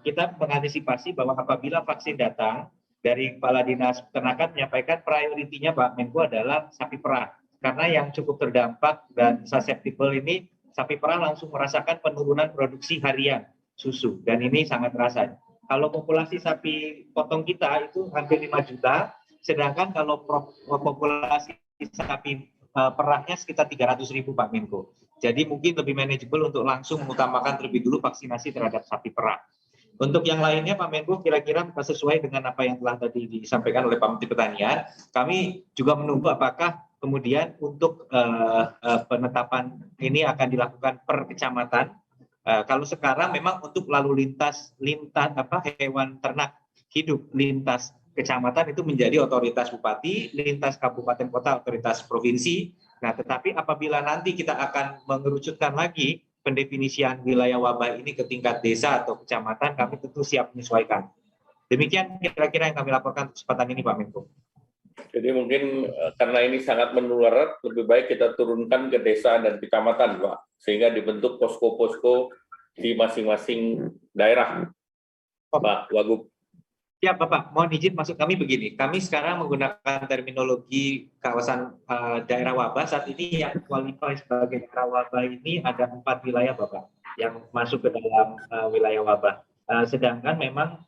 kita mengantisipasi bahwa apabila vaksin datang, dari Kepala Dinas Peternakan menyampaikan prioritinya Pak Menko adalah sapi perah. Karena yang cukup terdampak dan susceptible ini, sapi perah langsung merasakan penurunan produksi harian susu. Dan ini sangat terasa. Kalau populasi sapi potong kita itu hampir 5 juta, sedangkan kalau populasi sapi perahnya sekitar 300.000 Pak Menko. Jadi mungkin lebih manageable untuk langsung mengutamakan terlebih dulu vaksinasi terhadap sapi perah. Untuk yang lainnya Pak Menko kira-kira sesuai dengan apa yang telah tadi disampaikan oleh Pak Menteri Pertanian, kami juga menunggu apakah kemudian untuk penetapan ini akan dilakukan per kecamatan Kalau sekarang memang untuk lalu lintas hewan ternak hidup lintas kecamatan itu menjadi otoritas bupati, lintas kabupaten kota otoritas provinsi. Nah, tetapi apabila nanti kita akan mengerucutkan lagi pendefinisian wilayah wabah ini ke tingkat desa atau kecamatan, kami tentu siap menyesuaikan. Demikian kira-kira yang kami laporkan kesempatan ini, Pak Menko. Jadi mungkin karena ini sangat menular, lebih baik kita turunkan ke desa dan kecamatan, Pak, sehingga dibentuk posko-posko di masing-masing daerah, Pak Wagub. Ya, Bapak, mohon izin maksud kami begini, kami sekarang menggunakan terminologi kawasan daerah wabah. Saat ini yang qualify sebagai daerah wabah ini ada 4 wilayah, Bapak, yang masuk ke dalam wilayah wabah. Sedangkan memang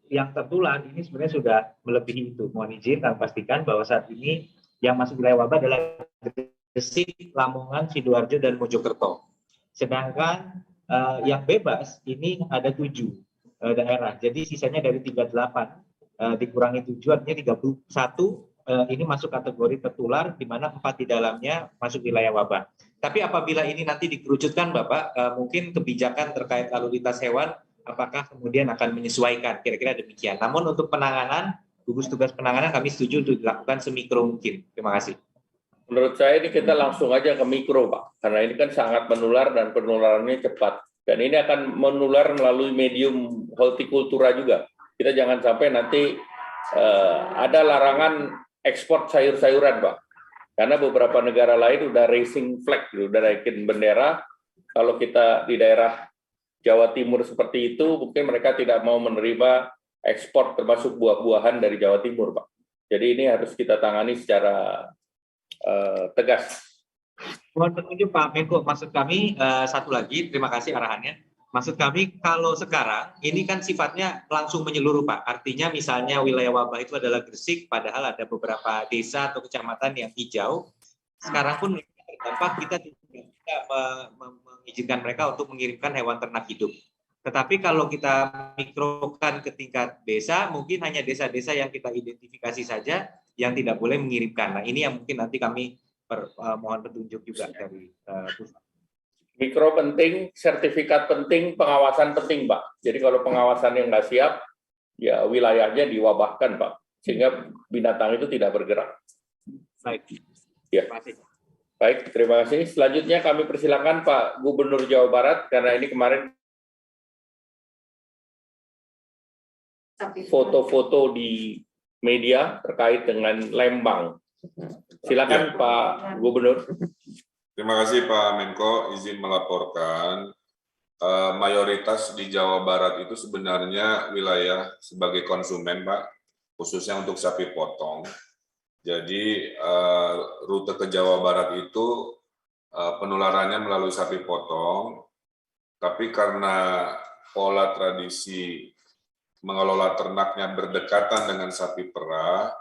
yang tertular ini sebenarnya sudah melebihi itu. Mohon izin kami pastikan bahwa saat ini yang masuk wilayah wabah adalah Gresik, Lamongan, Sidoarjo, dan Mojokerto. Sedangkan yang bebas ini ada 7 daerah. Jadi sisanya dari 38 dikurangi 7 artinya 31 ini masuk kategori tertular, di mana 4 di dalamnya masuk wilayah wabah. Tapi apabila ini nanti dikerucutkan, Bapak, mungkin kebijakan terkait lalu lintas hewan apakah kemudian akan menyesuaikan, kira-kira demikian. Namun untuk penanganan, gugus tugas penanganan kami setuju untuk dilakukan semikro mungkin. Terima kasih. Menurut saya ini kita langsung aja ke mikro, Pak, karena ini kan sangat menular dan penularannya cepat. Dan ini akan menular melalui medium hortikultura juga. Kita jangan sampai nanti ada larangan ekspor sayur-sayuran, Pak. Karena beberapa negara lain udah raising flag, udah naikin bendera. Kalau kita di daerah Jawa Timur seperti itu, mungkin mereka tidak mau menerima ekspor termasuk buah-buahan dari Jawa Timur, Pak. Jadi ini harus kita tangani secara tegas. Mohon petunjuk Pak Menko, maksud kami satu lagi, terima kasih arahannya. Maksud kami kalau sekarang ini kan sifatnya langsung menyeluruh, Pak. Artinya misalnya wilayah wabah itu adalah Gresik, padahal ada beberapa desa atau kecamatan yang hijau. Sekarang pun mereka terdampak, kita tidak bisa mengizinkan mereka untuk mengirimkan hewan ternak hidup. Tetapi kalau kita mikrokan ke tingkat desa, mungkin hanya desa-desa yang kita identifikasi saja yang tidak boleh mengirimkan. Nah, ini yang mungkin nanti kami mohon petunjuk juga dari pusat. Mikro penting, sertifikat penting, pengawasan penting, Pak. Jadi kalau pengawasan yang nggak siap, ya wilayahnya diwabahkan, Pak. Sehingga binatang itu tidak bergerak. Baik. Ya. Terima kasih. Baik, terima kasih. Selanjutnya kami persilakan Pak Gubernur Jawa Barat, karena ini kemarin foto-foto di media terkait dengan Lembang. Silakan Pak Gubernur. Terima kasih Pak Menko, izin melaporkan mayoritas di Jawa Barat itu sebenarnya wilayah sebagai konsumen, Pak, khususnya untuk sapi potong. Jadi rute ke Jawa Barat itu penularannya melalui sapi potong, tapi karena pola tradisi mengelola ternaknya berdekatan dengan sapi perah,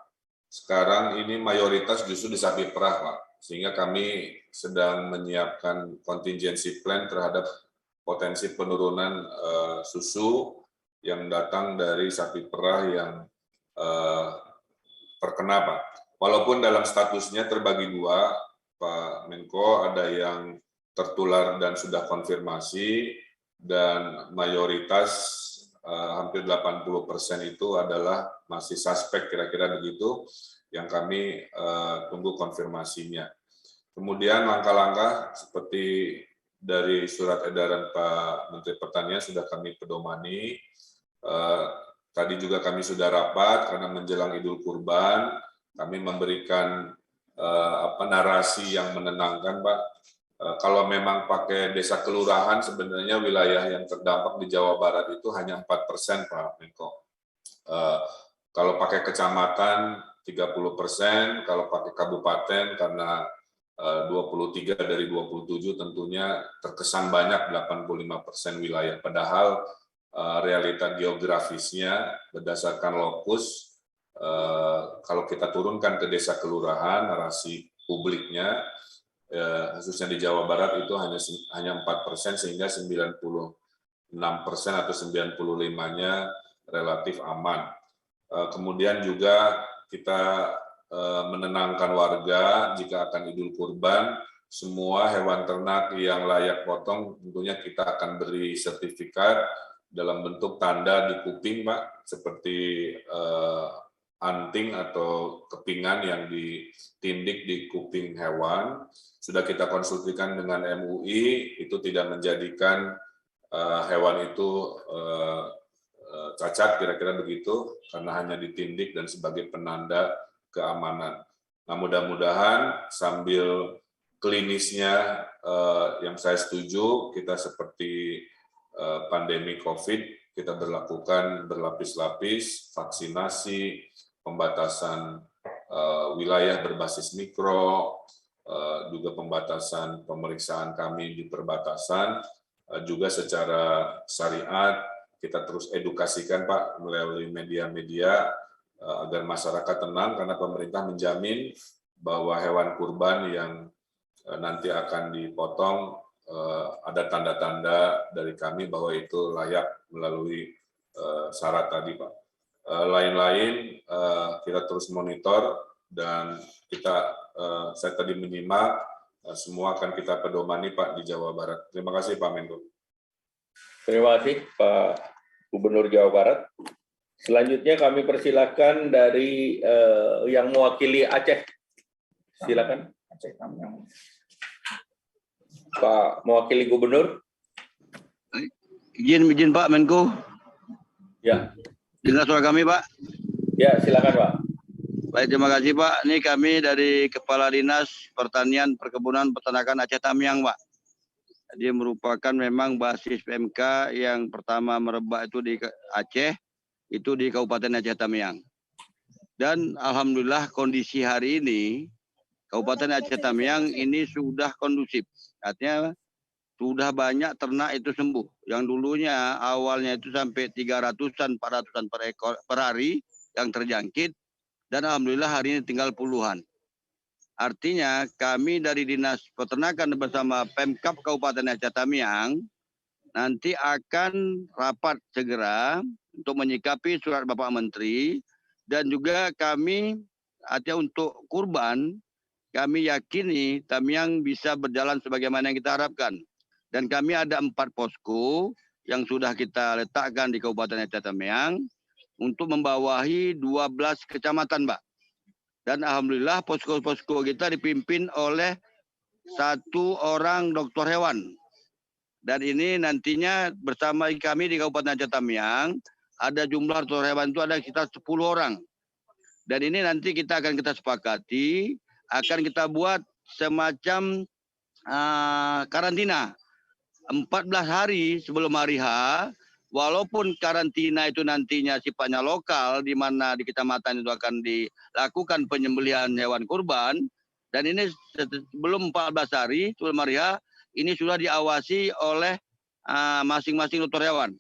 sekarang ini mayoritas justru di sapi perah, Pak. Sehingga kami sedang menyiapkan contingency plan terhadap potensi penurunan susu yang datang dari sapi perah yang terkena, Pak. Walaupun dalam statusnya terbagi dua, Pak Menko, ada yang tertular dan sudah konfirmasi, dan mayoritas hampir 80% itu adalah masih suspek, kira-kira begitu, yang kami tunggu konfirmasinya. Kemudian langkah-langkah seperti dari surat edaran Pak Menteri Pertanian sudah kami pedomani. Tadi juga kami sudah rapat karena menjelang Idul Kurban, kami memberikan narasi yang menenangkan, Pak. Kalau memang pakai desa kelurahan, sebenarnya wilayah yang terdampak di Jawa Barat itu hanya 4%, Pak Menko. Kalau pakai kecamatan 30%, kalau pakai kabupaten karena 23 dari 27 tentunya terkesan banyak 85% wilayah. Padahal realita geografisnya berdasarkan lokus, kalau kita turunkan ke desa kelurahan, narasi publiknya, khususnya di Jawa Barat itu hanya 4%, sehingga 96% atau 95-nya relatif aman. Kemudian juga kita menenangkan warga jika akan Idul Kurban, semua hewan ternak yang layak potong tentunya kita akan beri sertifikat dalam bentuk tanda di kuping, Pak, seperti anting atau kepingan yang ditindik di kuping hewan. Sudah kita konsultasikan dengan MUI, itu tidak menjadikan hewan itu cacat, kira-kira begitu, karena hanya ditindik dan sebagai penanda keamanan. Nah, mudah-mudahan sambil klinisnya yang saya setuju, kita seperti pandemi COVID, kita berlakukan berlapis-lapis, vaksinasi, pembatasan wilayah berbasis mikro, juga pembatasan pemeriksaan kami di perbatasan, juga secara syariat, kita terus edukasikan, Pak, melalui media-media agar masyarakat tenang, karena pemerintah menjamin bahwa hewan kurban yang nanti akan dipotong ada tanda-tanda dari kami bahwa itu layak melalui syarat tadi, Pak. Lain-lain kita terus monitor dan saya tadi menyimak semua akan kita pedomani, Pak, di Jawa Barat. Terima kasih, Pak Menko. Terima kasih, Pak Gubernur Jawa Barat. Selanjutnya kami persilakan dari yang mewakili Aceh. Silakan. Pak mewakili Gubernur. Izin Pak Menko. Ya. Dengar suara kami, Pak? Ya, silakan, Pak. Baik, terima kasih, Pak. Ini kami dari Kepala Dinas Pertanian, Perkebunan, Peternakan Aceh Tamiang, Pak. Dia merupakan memang basis PMK yang pertama merebak itu di Aceh, itu di Kabupaten Aceh Tamiang. Dan alhamdulillah kondisi hari ini Kabupaten Aceh Tamiang ini sudah kondusif. Artinya sudah banyak ternak itu sembuh. Yang dulunya awalnya itu sampai 300-an, 400-an per hari yang terjangkit. Dan alhamdulillah hari ini tinggal puluhan. Artinya kami dari Dinas Peternakan bersama Pemkab Kabupaten Aceh Tamiang nanti akan rapat segera untuk menyikapi surat Bapak Menteri, dan juga kami artinya untuk kurban kami yakini Tamiang bisa berjalan sebagaimana yang kita harapkan. Dan kami ada 4 posko yang sudah kita letakkan di Kabupaten Aceh Tamiang untuk membawahi 12 kecamatan, Pak. Dan alhamdulillah posko-posko kita dipimpin oleh 1 orang dokter hewan. Dan ini nantinya bersama kami di Kabupaten Aceh Tamiang ada jumlah dokter hewan itu ada sekitar 10 orang. Dan ini nanti kita sepakati, akan kita buat semacam karantina 14 hari sebelum hari H. Walaupun karantina itu nantinya sifatnya lokal, di mana di kecamatan itu akan dilakukan penyembelihan hewan kurban, dan ini sebelum 14 hari sebelum hari H, ini sudah diawasi oleh masing-masing dokter hewan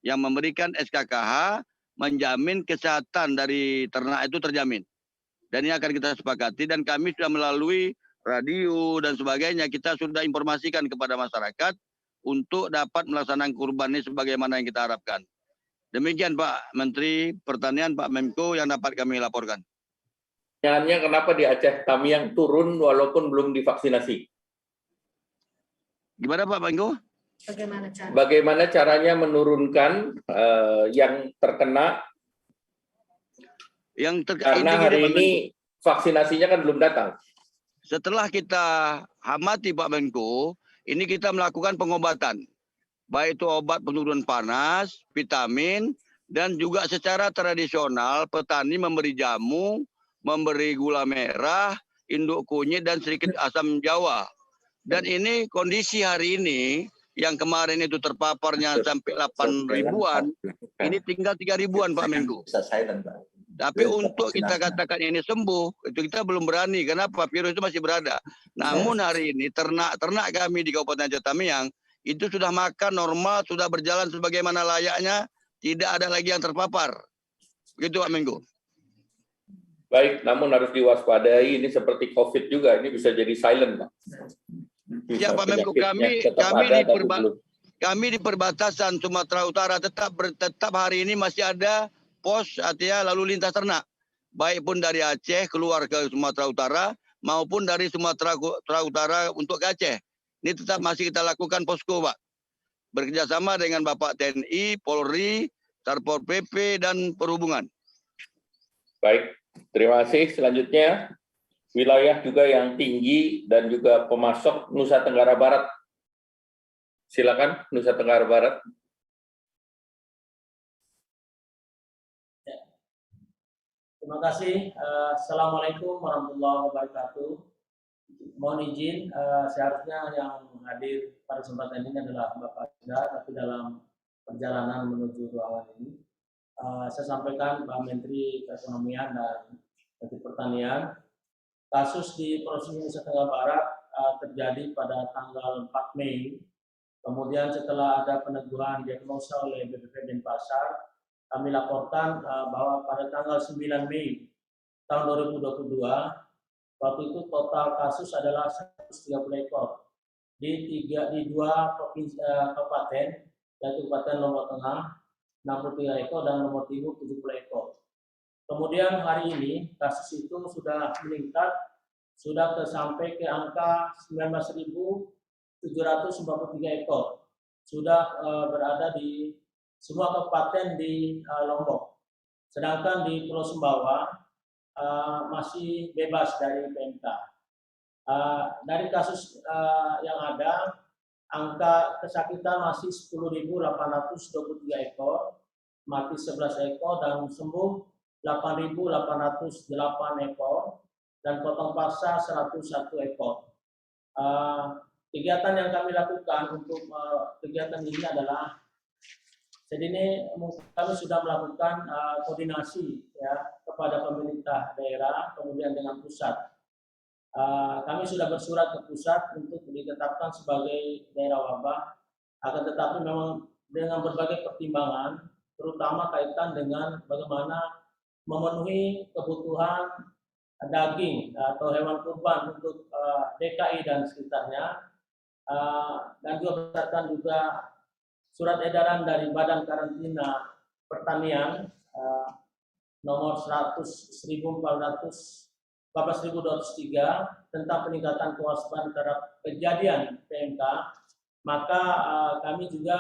yang memberikan SKKH, menjamin kesehatan dari ternak itu terjamin. Dan ini akan kita sepakati, dan kami sudah melalui radio dan sebagainya, kita sudah informasikan kepada masyarakat untuk dapat melaksanakan kurban ini sebagaimana yang kita harapkan. Demikian Pak Menteri Pertanian, Pak Menko yang dapat kami laporkan. Pertanyaannya, kenapa di Aceh Tamiang turun walaupun belum divaksinasi? Gimana Pak Menko? Bagaimana caranya menurunkan yang terkena? Karena hari ini vaksinasinya kan belum datang. Setelah kita hamati Pak Menko, ini kita melakukan pengobatan. Baik itu obat penurunan panas, vitamin, dan juga secara tradisional petani memberi jamu, memberi gula merah, induk kunyit, dan sedikit asam jawa. Dan ini kondisi hari ini, yang kemarin itu terpaparnya sampai 8 ribuan, ini tinggal 3 ribuan Pak Menko. Tapi untuk kita katakan ini sembuh, itu kita belum berani. Kenapa? Virus itu masih berada. Namun hari ini ternak kami di Kabupaten Aceh Tamiang itu sudah makan normal, sudah berjalan sebagaimana layaknya, tidak ada lagi yang terpapar. Begitu Pak Menko. Baik, namun harus diwaspadai, ini seperti COVID juga, ini bisa jadi silent, Pak. Ya Pak Menko, kami di perbatasan Sumatera Utara tetap hari ini masih ada pos, artinya lalu lintas ternak. Baik pun dari Aceh keluar ke Sumatera Utara maupun dari Sumatera Utara untuk ke Aceh. Ini tetap masih kita lakukan posko, Pak. Bekerjasama dengan Bapak TNI, Polri, Satpol PP, dan Perhubungan. Baik, terima kasih. Selanjutnya, wilayah juga yang tinggi dan juga pemasok Nusa Tenggara Barat. Silakan, Nusa Tenggara Barat. Terima kasih. Assalamualaikum warahmatullahi wabarakatuh. Mohon izin, seharusnya yang hadir pada kesempatan ini adalah Bapak Ida, tapi dalam perjalanan menuju ruangan ini, saya sampaikan Pak Menteri Perekonomian dan Menteri Pertanian, kasus di Provinsi Nusa Tenggara Barat terjadi pada tanggal 4 Mei. Kemudian setelah ada peneguhan diagnosa oleh BPPD Denpasar, kami laporkan bahwa pada tanggal 9 Mei tahun 2022, waktu itu total kasus adalah 130 ekor di dua provinsi kabupaten, yaitu Kabupaten Lombok Tengah 63 ekor dan Lombok Timur 70 ekor. Kemudian hari ini kasus itu sudah meningkat, sudah sampai ke angka 19.743 ekor, sudah berada di semua kabupaten di Lombok. Sedangkan di Pulau Sumbawa masih bebas dari PMK. Dari kasus yang ada, angka kesakitan masih 10.823 ekor, mati 11 ekor, dan sembuh 8.808 ekor, dan potong paksa 101 ekor. Kegiatan yang kami lakukan untuk kegiatan ini adalah, jadi ini kami sudah melakukan koordinasi ya kepada pemerintah daerah, kemudian dengan pusat. Kami sudah bersurat ke pusat untuk ditetapkan sebagai daerah wabah, akan tetapi memang dengan berbagai pertimbangan, terutama kaitan dengan bagaimana memenuhi kebutuhan daging atau hewan kurban untuk DKI dan sekitarnya, dan juga berdasarkan juga surat edaran dari Badan Karantina Pertanian nomor 14.203 tentang peningkatan kewaspadaan terhadap kejadian PMK, maka kami juga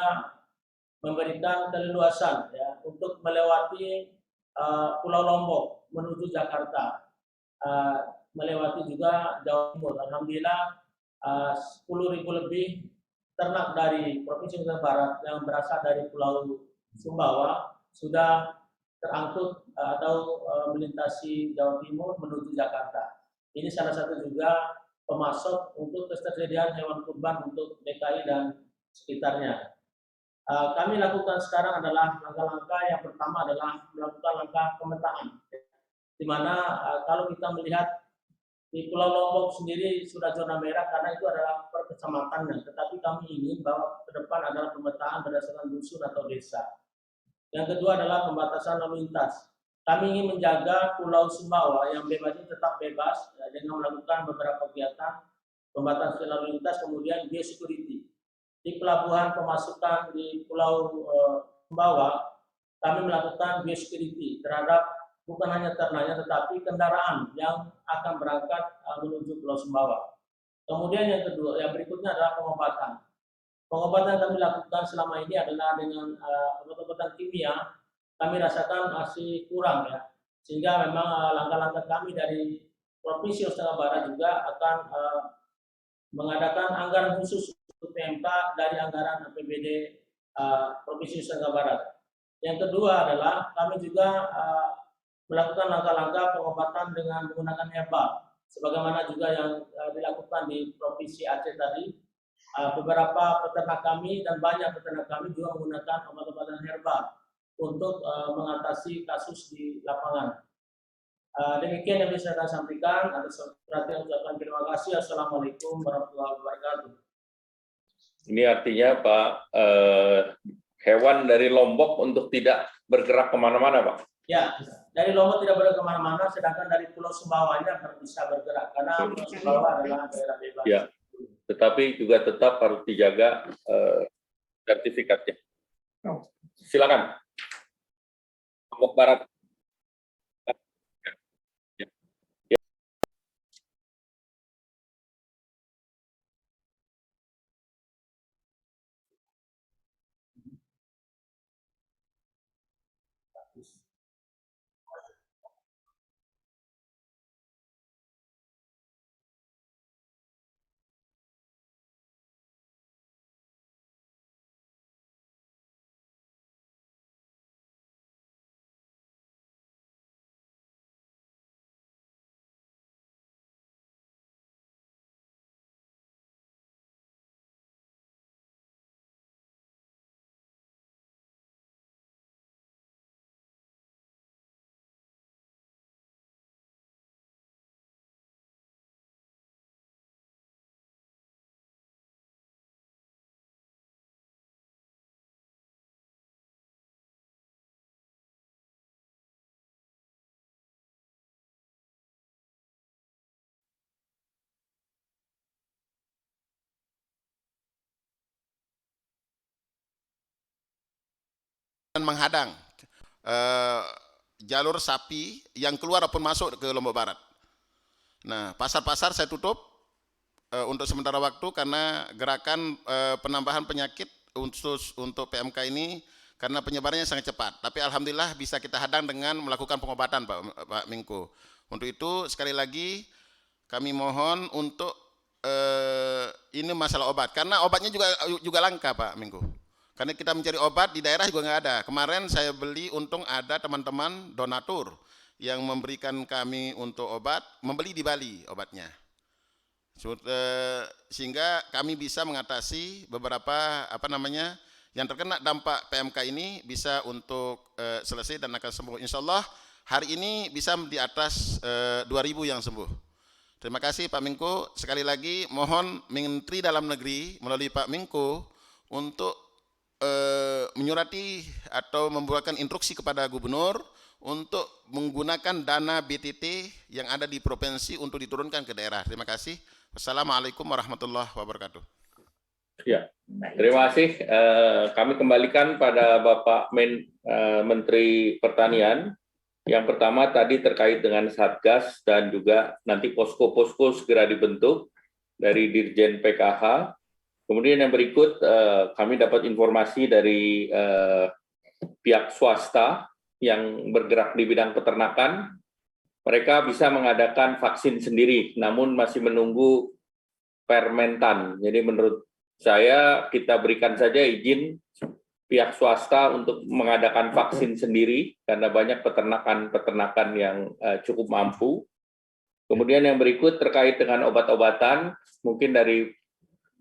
memberikan keleluasan ya untuk melewati Pulau Lombok menuju Jakarta, melewati juga Jawa Timur. Alhamdulillah 10.000 lebih ternak dari Provinsi Nusa Barat yang berasal dari Pulau Sumbawa sudah terangkut atau melintasi Jawa Timur menuju Jakarta. Ini salah satu juga pemasok untuk ketersediaan hewan kurban untuk DKI dan sekitarnya. Kami lakukan sekarang adalah langkah-langkah yang pertama adalah melakukan langkah pemetaan, di mana kalau kita melihat di Pulau Lombok sendiri sudah zona merah karena itu adalah per kecamatannya, tetapi kami ingin bahwa ke depan adalah pemetaan berdasarkan dusun atau desa. Yang kedua adalah pembatasan lalu lintas. Kami ingin menjaga Pulau Sumbawa yang bebas ini tetap bebas ya, dengan melakukan beberapa kegiatan pembatasan lalu lintas, kemudian biosecurity. Di pelabuhan pemasukan di Pulau Sumbawa, kami melakukan biosecurity terhadap bukan hanya ternaknya tetapi kendaraan yang akan berangkat menuju Pulau Sumbawa. Kemudian yang kedua, yang berikutnya adalah pengobatan. Pengobatan yang kami lakukan selama ini adalah dengan obat-obatan kimia. Kami rasakan masih kurang ya, sehingga memang langkah-langkah kami dari Provinsi Nusa Tenggara Barat juga akan mengadakan anggaran khusus untuk PMK dari anggaran APBD Provinsi Nusa Tenggara Barat. Yang kedua adalah kami juga melakukan langkah-langkah pengobatan dengan menggunakan herbal, sebagaimana juga yang dilakukan di Provinsi Aceh tadi. Beberapa peternak kami dan banyak peternak kami juga menggunakan obat-obatan herbal untuk mengatasi kasus di lapangan. Demikian yang bisa saya sampaikan. Atas perhatian ucapkan terima kasih. Assalamualaikum warahmatullahi wabarakatuh. Ini artinya Pak, hewan dari Lombok untuk tidak bergerak kemana-mana Pak? Ya, dari Lombok tidak bergerak kemana-mana, sedangkan dari Pulau Sumbawanya bisa bergerak karena Pulau Sumbawa adalah daerah bebas. Ya, tetapi juga tetap harus dijaga sertifikatnya. Silakan, Lombok Barat. menghadang jalur sapi yang keluar ataupun masuk ke Lombok Barat. Nah, pasar-pasar saya tutup untuk sementara waktu karena gerakan penambahan penyakit untuk PMK ini karena penyebarannya sangat cepat. Tapi alhamdulillah bisa kita hadang dengan melakukan pengobatan, Pak Menko. Untuk itu sekali lagi kami mohon untuk ini masalah obat, karena obatnya juga langka, Pak Menko. Karena kita mencari obat di daerah juga nggak ada. Kemarin saya beli, untung ada teman-teman donatur yang memberikan kami untuk obat, membeli di Bali obatnya. Sehingga kami bisa mengatasi beberapa yang terkena dampak PMK ini bisa untuk selesai dan akan sembuh. Insya Allah hari ini bisa di atas 2.000 yang sembuh. Terima kasih Pak Menko. Sekali lagi mohon Menteri Dalam Negeri melalui Pak Menko untuk menyurati atau membuatkan instruksi kepada gubernur untuk menggunakan dana BTT yang ada di provinsi untuk diturunkan ke daerah. Terima kasih. Wassalamualaikum warahmatullahi wabarakatuh. Ya, terima kasih. Kami kembalikan pada Bapak Menteri Pertanian. Yang pertama tadi terkait dengan Satgas dan juga nanti posko-posko segera dibentuk dari Dirjen PKH. Kemudian yang berikut kami dapat informasi dari pihak swasta yang bergerak di bidang peternakan. Mereka bisa mengadakan vaksin sendiri, namun masih menunggu Permentan. Jadi menurut saya kita berikan saja izin pihak swasta untuk mengadakan vaksin sendiri karena banyak peternakan yang cukup mampu. Kemudian yang berikut terkait dengan obat-obatan, mungkin dari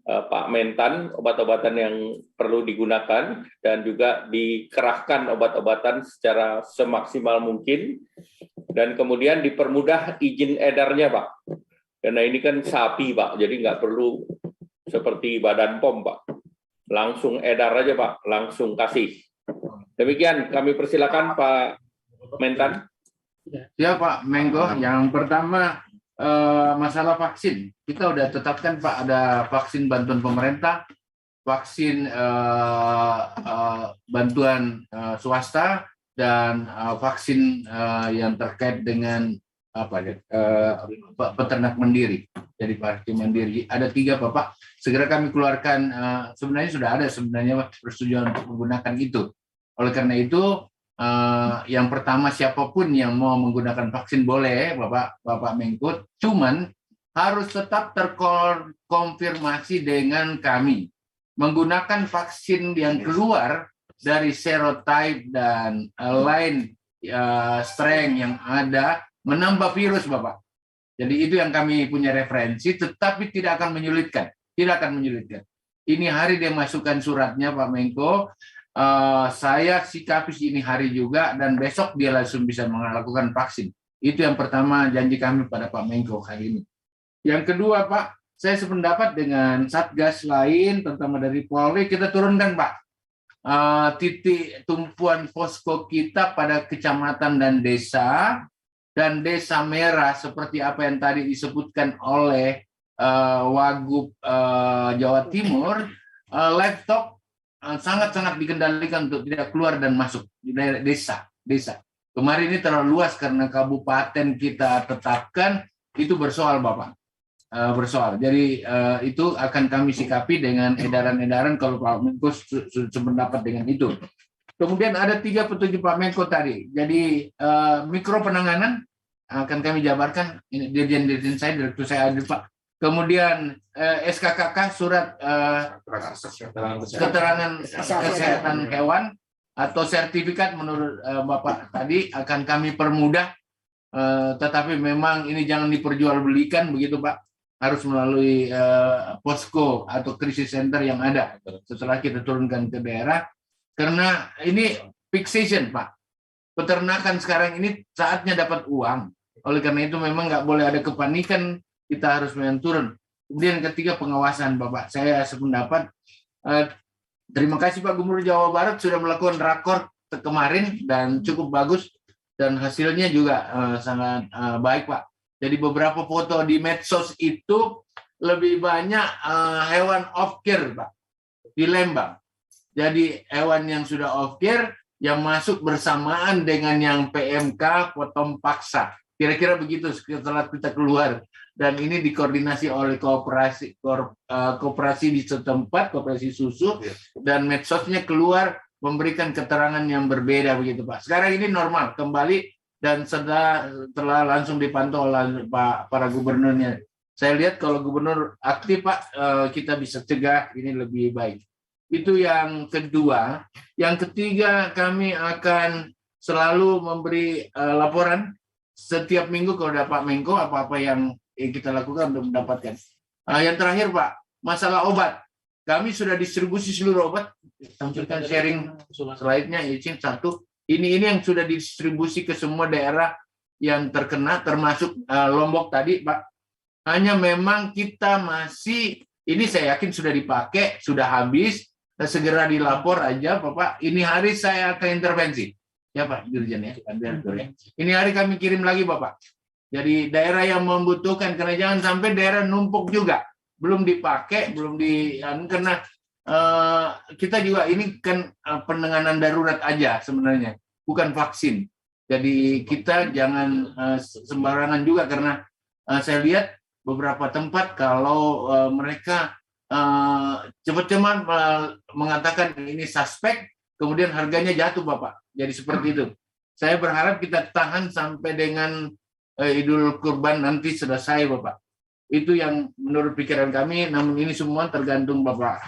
Pak Mentan, obat-obatan yang perlu digunakan dan juga dikerahkan obat-obatan secara semaksimal mungkin dan kemudian dipermudah izin edarnya, Pak. Karena ini kan sapi, Pak, jadi nggak perlu seperti Badan POM, Pak. Langsung edar aja, Pak, langsung kasih. Demikian, kami persilakan Pak Mentan. Ya, Pak Menko. Yang pertama, masalah vaksin. Kita udah tetapkan, Pak, ada vaksin bantuan pemerintah, vaksin bantuan swasta, dan vaksin yang terkait dengan peternak mandiri. Jadi vaksin mandiri. Ada 3, Bapak. Segera kami keluarkan, sebenarnya sudah ada persetujuan untuk menggunakan itu. Oleh karena itu, yang pertama siapapun yang mau menggunakan vaksin boleh, Bapak Menko, cuman harus tetap terkonfirmasi dengan kami. Menggunakan vaksin yang keluar dari serotype dan lain strain yang ada menambah virus, Bapak. Jadi itu yang kami punya referensi, tetapi tidak akan menyulitkan. Tidak akan menyulitkan. Ini hari dia masukkan suratnya, Pak Menko. Saya sikapi ini hari juga dan besok dia langsung bisa melakukan vaksin. Itu yang pertama janji kami pada Pak Menko hari ini. Yang kedua, Pak, saya sependapat dengan Satgas lain, terutama dari Polri, kita turunkan, Pak, titik tumpuan posko kita pada kecamatan dan desa merah seperti apa yang tadi disebutkan oleh Wagub Jawa Timur. Livestock sangat-sangat dikendalikan untuk tidak keluar dan masuk di daerah desa. Kemarin ini terlalu luas karena kabupaten kita tetapkan itu bersoal, Bapak. Bersoal. Jadi itu akan kami sikapi dengan edaran-edaran kalau Pak Menko sependapat dengan itu. Kemudian ada 3 petunjuk Pak Menko tadi. Jadi mikro penanganan akan kami jabarkan. Ini dirjen saya, direktur saya ada, Pak. Kemudian SKKK, surat keterangan kesehatan hewan atau sertifikat menurut Bapak tadi akan kami permudah. Tetapi memang ini jangan diperjualbelikan begitu, Pak. Harus melalui posko atau krisis center yang ada setelah kita turunkan ke daerah. Karena ini peak season, Pak. Peternakan sekarang ini saatnya dapat uang. Oleh karena itu memang nggak boleh ada kepanikan, kita harus turun. Kemudian ketiga, pengawasan, Bapak. Saya sependapat. Terima kasih Pak Gubernur Jawa Barat sudah melakukan rakor kemarin dan cukup bagus. Dan hasilnya juga sangat baik, Pak. Jadi beberapa foto di medsos itu lebih banyak hewan off care, Pak, di Lembang. Jadi hewan yang sudah off care yang masuk bersamaan dengan yang PMK potong paksa. Kira-kira begitu setelah kita keluar. Dan ini dikoordinasi oleh koperasi di setempat, koperasi susu, dan medsosnya keluar memberikan keterangan yang berbeda begitu Pak. Sekarang ini normal kembali dan setelah langsung dipantau oleh para gubernurnya. Saya lihat kalau gubernur aktif Pak, kita bisa cegah ini lebih baik. Itu yang kedua. Yang ketiga, kami akan selalu memberi laporan setiap minggu kepada Pak Menko apa-apa yang kita lakukan untuk mendapatkan. Yang terakhir Pak, masalah obat. Kami sudah distribusi seluruh obat. Tampilkan sharing slide-nya, izin satu. Ini yang sudah distribusi ke semua daerah yang terkena, termasuk Lombok tadi Pak. Hanya memang kita masih, ini saya yakin sudah dipakai, sudah habis, segera dilapor aja Bapak. Ini hari saya akan intervensi. Ya Pak Dirjen ya, ini hari kami kirim lagi Bapak. Jadi daerah yang membutuhkan, karena jangan sampai daerah numpuk juga, belum dipakai, belum karena kita juga ini kan penanganan darurat aja sebenarnya, bukan vaksin. Jadi kita jangan sembarangan juga, karena saya lihat beberapa tempat kalau mereka cepat-cepat mengatakan ini suspek, kemudian harganya jatuh Bapak. Jadi seperti itu. Saya berharap kita tahan sampai dengan Idul Kurban nanti selesai Bapak. Itu yang menurut pikiran kami, namun ini semua tergantung Bapak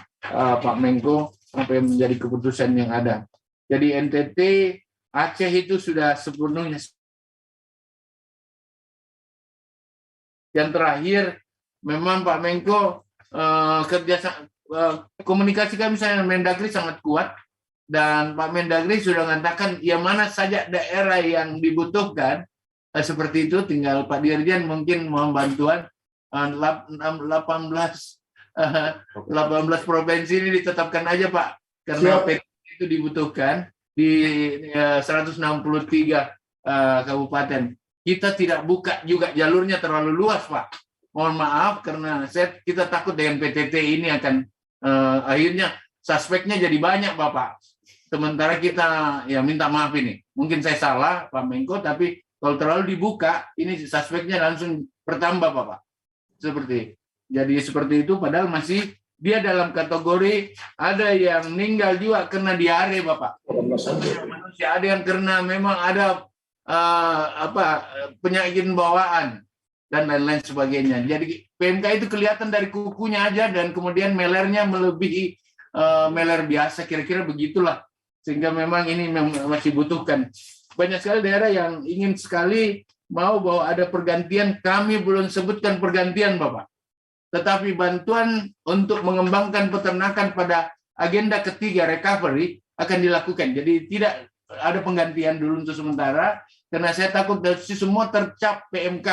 Pak Menko apa yang menjadi keputusan yang ada. Jadi NTT Aceh itu sudah sepenuhnya. Yang terakhir, memang Pak Menko komunikasi kami dengan Mendagri sangat kuat, dan Pak Mendagri sudah mengatakan yang mana saja daerah yang dibutuhkan seperti itu, tinggal Pak Dirjen mungkin mohon bantuan. 18 provinsi ini ditetapkan aja Pak, karena PT itu dibutuhkan di 163 kabupaten. Kita tidak buka juga jalurnya terlalu luas Pak. Mohon maaf karena kita takut dengan PTT ini akan akhirnya suspeknya jadi banyak Bapak. Sementara kita ya minta maaf ini. Mungkin saya salah Pak Menko, tapi kalau terlalu dibuka ini suspeknya langsung bertambah Bapak. Jadi seperti itu, padahal masih dia dalam kategori ada yang meninggal juga karena diare Bapak. Manusia ada yang karena memang ada penyakit bawaan dan lain-lain sebagainya. Jadi PMK itu kelihatan dari kukunya aja, dan kemudian melernya melebihi meler biasa, kira-kira begitulah. Sehingga memang ini masih butuhkan. Banyak sekali daerah yang ingin sekali mau bahwa ada pergantian, kami belum sebutkan pergantian Bapak. Tetapi bantuan untuk mengembangkan peternakan pada agenda ketiga recovery akan dilakukan. Jadi tidak ada penggantian dulu untuk sementara, karena saya takut dari semua tercap PMK.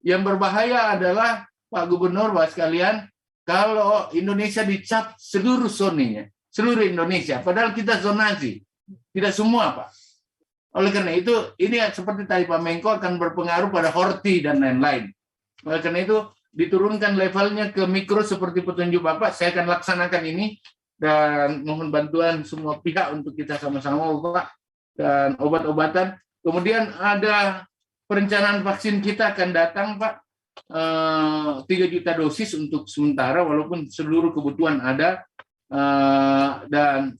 Yang berbahaya adalah Pak Gubernur, Bapak sekalian, kalau Indonesia dicap seluruh zonanya, seluruh Indonesia, padahal kita zonasi, tidak semua Pak. Oleh karena itu, ini seperti tadi Pak Menko akan berpengaruh pada horti dan lain-lain. Oleh karena itu, diturunkan levelnya ke mikro seperti petunjuk Bapak. Saya akan laksanakan ini dan mohon bantuan semua pihak untuk kita sama-sama Bapak, dan obat-obatan. Kemudian ada perencanaan vaksin kita akan datang Pak, 3 juta dosis untuk sementara, walaupun seluruh kebutuhan ada, dan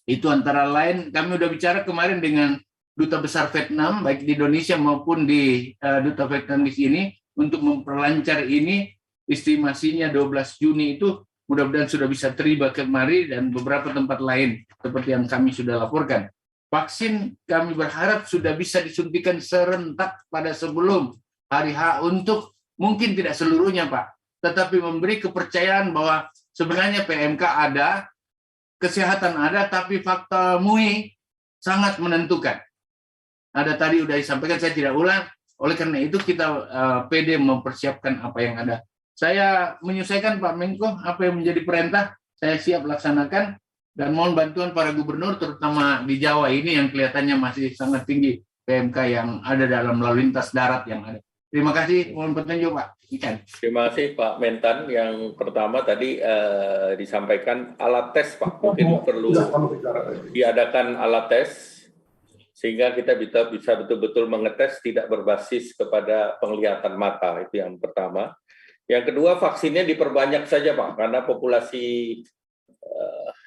itu antara lain kami udah bicara kemarin dengan Duta Besar Vietnam, baik di Indonesia maupun di Duta Vietnam di sini, untuk memperlancar ini. Estimasinya 12 Juni itu mudah-mudahan sudah bisa tiba kemari, dan beberapa tempat lain seperti yang kami sudah laporkan. Vaksin kami berharap sudah bisa disuntikan serentak pada sebelum hari H, untuk mungkin tidak seluruhnya Pak, tetapi memberi kepercayaan bahwa sebenarnya PMK ada, kesehatan ada, tapi fakta MUI sangat menentukan. Ada tadi sudah disampaikan, saya tidak ulang. Oleh karena itu kita PD mempersiapkan apa yang ada. Saya menyesuaikan Pak Menko apa yang menjadi perintah, saya siap laksanakan, dan mohon bantuan para gubernur terutama di Jawa ini yang kelihatannya masih sangat tinggi PMK yang ada dalam lalu lintas darat yang ada. Terima kasih, mohon petunjuk Pak Ikan. Terima kasih Pak Mentan. Yang pertama tadi disampaikan alat tes Pak, mungkin perlu diadakan alat tes sehingga kita bisa betul-betul mengetes tidak berbasis kepada penglihatan mata, itu yang pertama. Yang kedua, vaksinnya diperbanyak saja Pak, karena populasi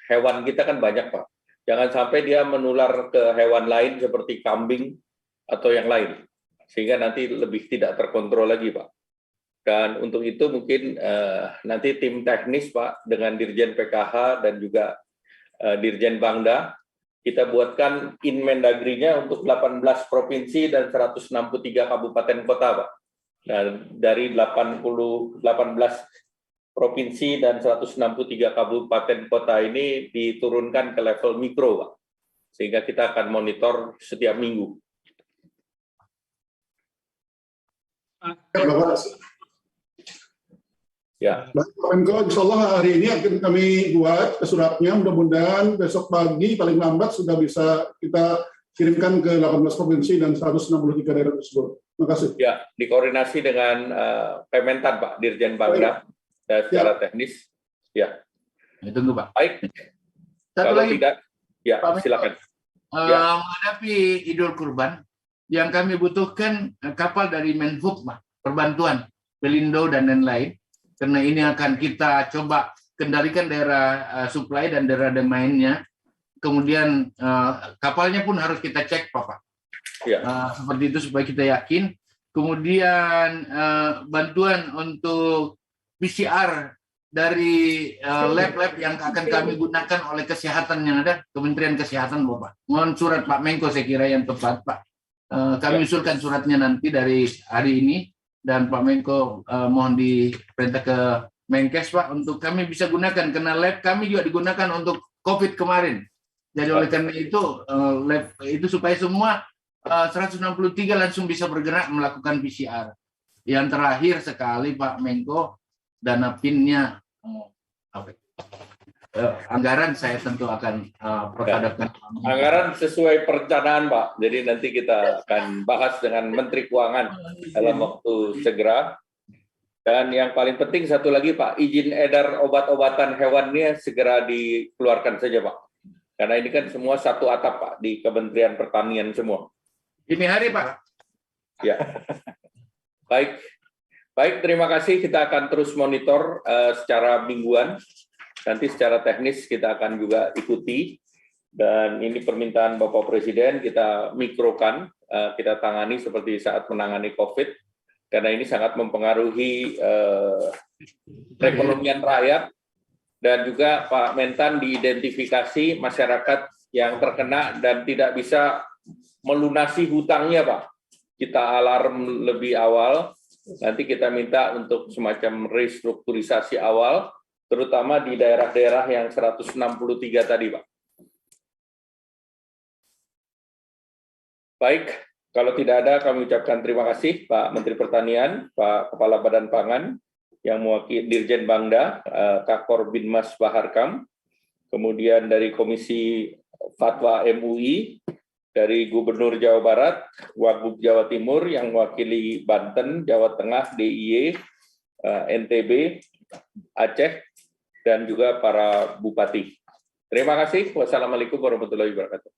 hewan kita kan banyak Pak. Jangan sampai dia menular ke hewan lain seperti kambing atau yang lain, sehingga nanti lebih tidak terkontrol lagi Pak. Dan untuk itu mungkin nanti tim teknis Pak dengan Dirjen PKH dan juga Dirjen Bangda, kita buatkan Inmendagri-nya untuk 18 provinsi dan 163 kabupaten kota Pak. Dan dari 18 provinsi dan 163 kabupaten kota ini diturunkan ke level mikro Pak. Sehingga kita akan monitor setiap minggu. Ya. Baik, Pak Menko, insya Allah hari ini akan kami buat suratnya, mudah-mudahan besok pagi paling lambat sudah bisa kita kirimkan ke 18 provinsi dan 163 daerah tersebut. Terima kasih. Ya, dikoordinasi dengan Kementan Pak, Dirjen Bangda secara teknis. Ya. Tunggu Pak. Baik. Satu Kalau lagi, tidak, ya Pak Menko, silakan. Ya. menghadapi Idul Kurban, yang kami butuhkan kapal dari Menhub, Pak, perbantuan, Pelindo dan lain-lain, karena ini akan kita coba kendalikan daerah supply dan daerah domainnya. Kemudian kapalnya pun harus kita cek, Pak. Ya. Seperti itu supaya kita yakin. Kemudian bantuan untuk PCR dari lab-lab yang akan kami gunakan oleh kesehatan yang ada, Kementerian Kesehatan, Bapak. Mohon surat Pak Menko, saya kira yang tepat, Pak. Kami usulkan suratnya nanti dari hari ini, dan Pak Menko mohon diperintah ke Menkes Pak untuk kami bisa gunakan, karena lab kami juga digunakan untuk COVID kemarin. Jadi oleh karena itu lab itu supaya semua 163 langsung bisa bergerak melakukan PCR. Yang terakhir sekali Pak Menko, dana PIN-nya anggaran saya tentu akan perhadapkan. Anggaran sesuai perencanaan Pak. Jadi nanti kita akan bahas dengan Menteri Keuangan dalam waktu segera. Dan yang paling penting satu lagi Pak, izin edar obat-obatan hewannya segera dikeluarkan saja Pak. Karena ini kan semua satu atap Pak di Kementerian Pertanian semua. Ini hari Pak. Ya. Baik. Baik, terima kasih. Kita akan terus monitor secara mingguan. Nanti secara teknis kita akan juga ikuti, dan ini permintaan Bapak Presiden kita mikrokan, kita tangani seperti saat menangani COVID, karena ini sangat mempengaruhi perekonomian rakyat, dan juga Pak Mentan diidentifikasi masyarakat yang terkena dan tidak bisa melunasi hutangnya Pak. Kita alarm lebih awal, nanti kita minta untuk semacam restrukturisasi awal, terutama di daerah-daerah yang 163 tadi, Pak. Baik, kalau tidak ada kami ucapkan terima kasih Pak Menteri Pertanian, Pak Kepala Badan Pangan, yang mewakili Dirjen Bangda, Kakor Binmas Baharkam, kemudian dari Komisi Fatwa MUI, dari Gubernur Jawa Barat, Wagub Jawa Timur yang mewakili Banten, Jawa Tengah, DIY, NTB, Aceh, dan juga para bupati. Terima kasih. Wassalamualaikum warahmatullahi wabarakatuh.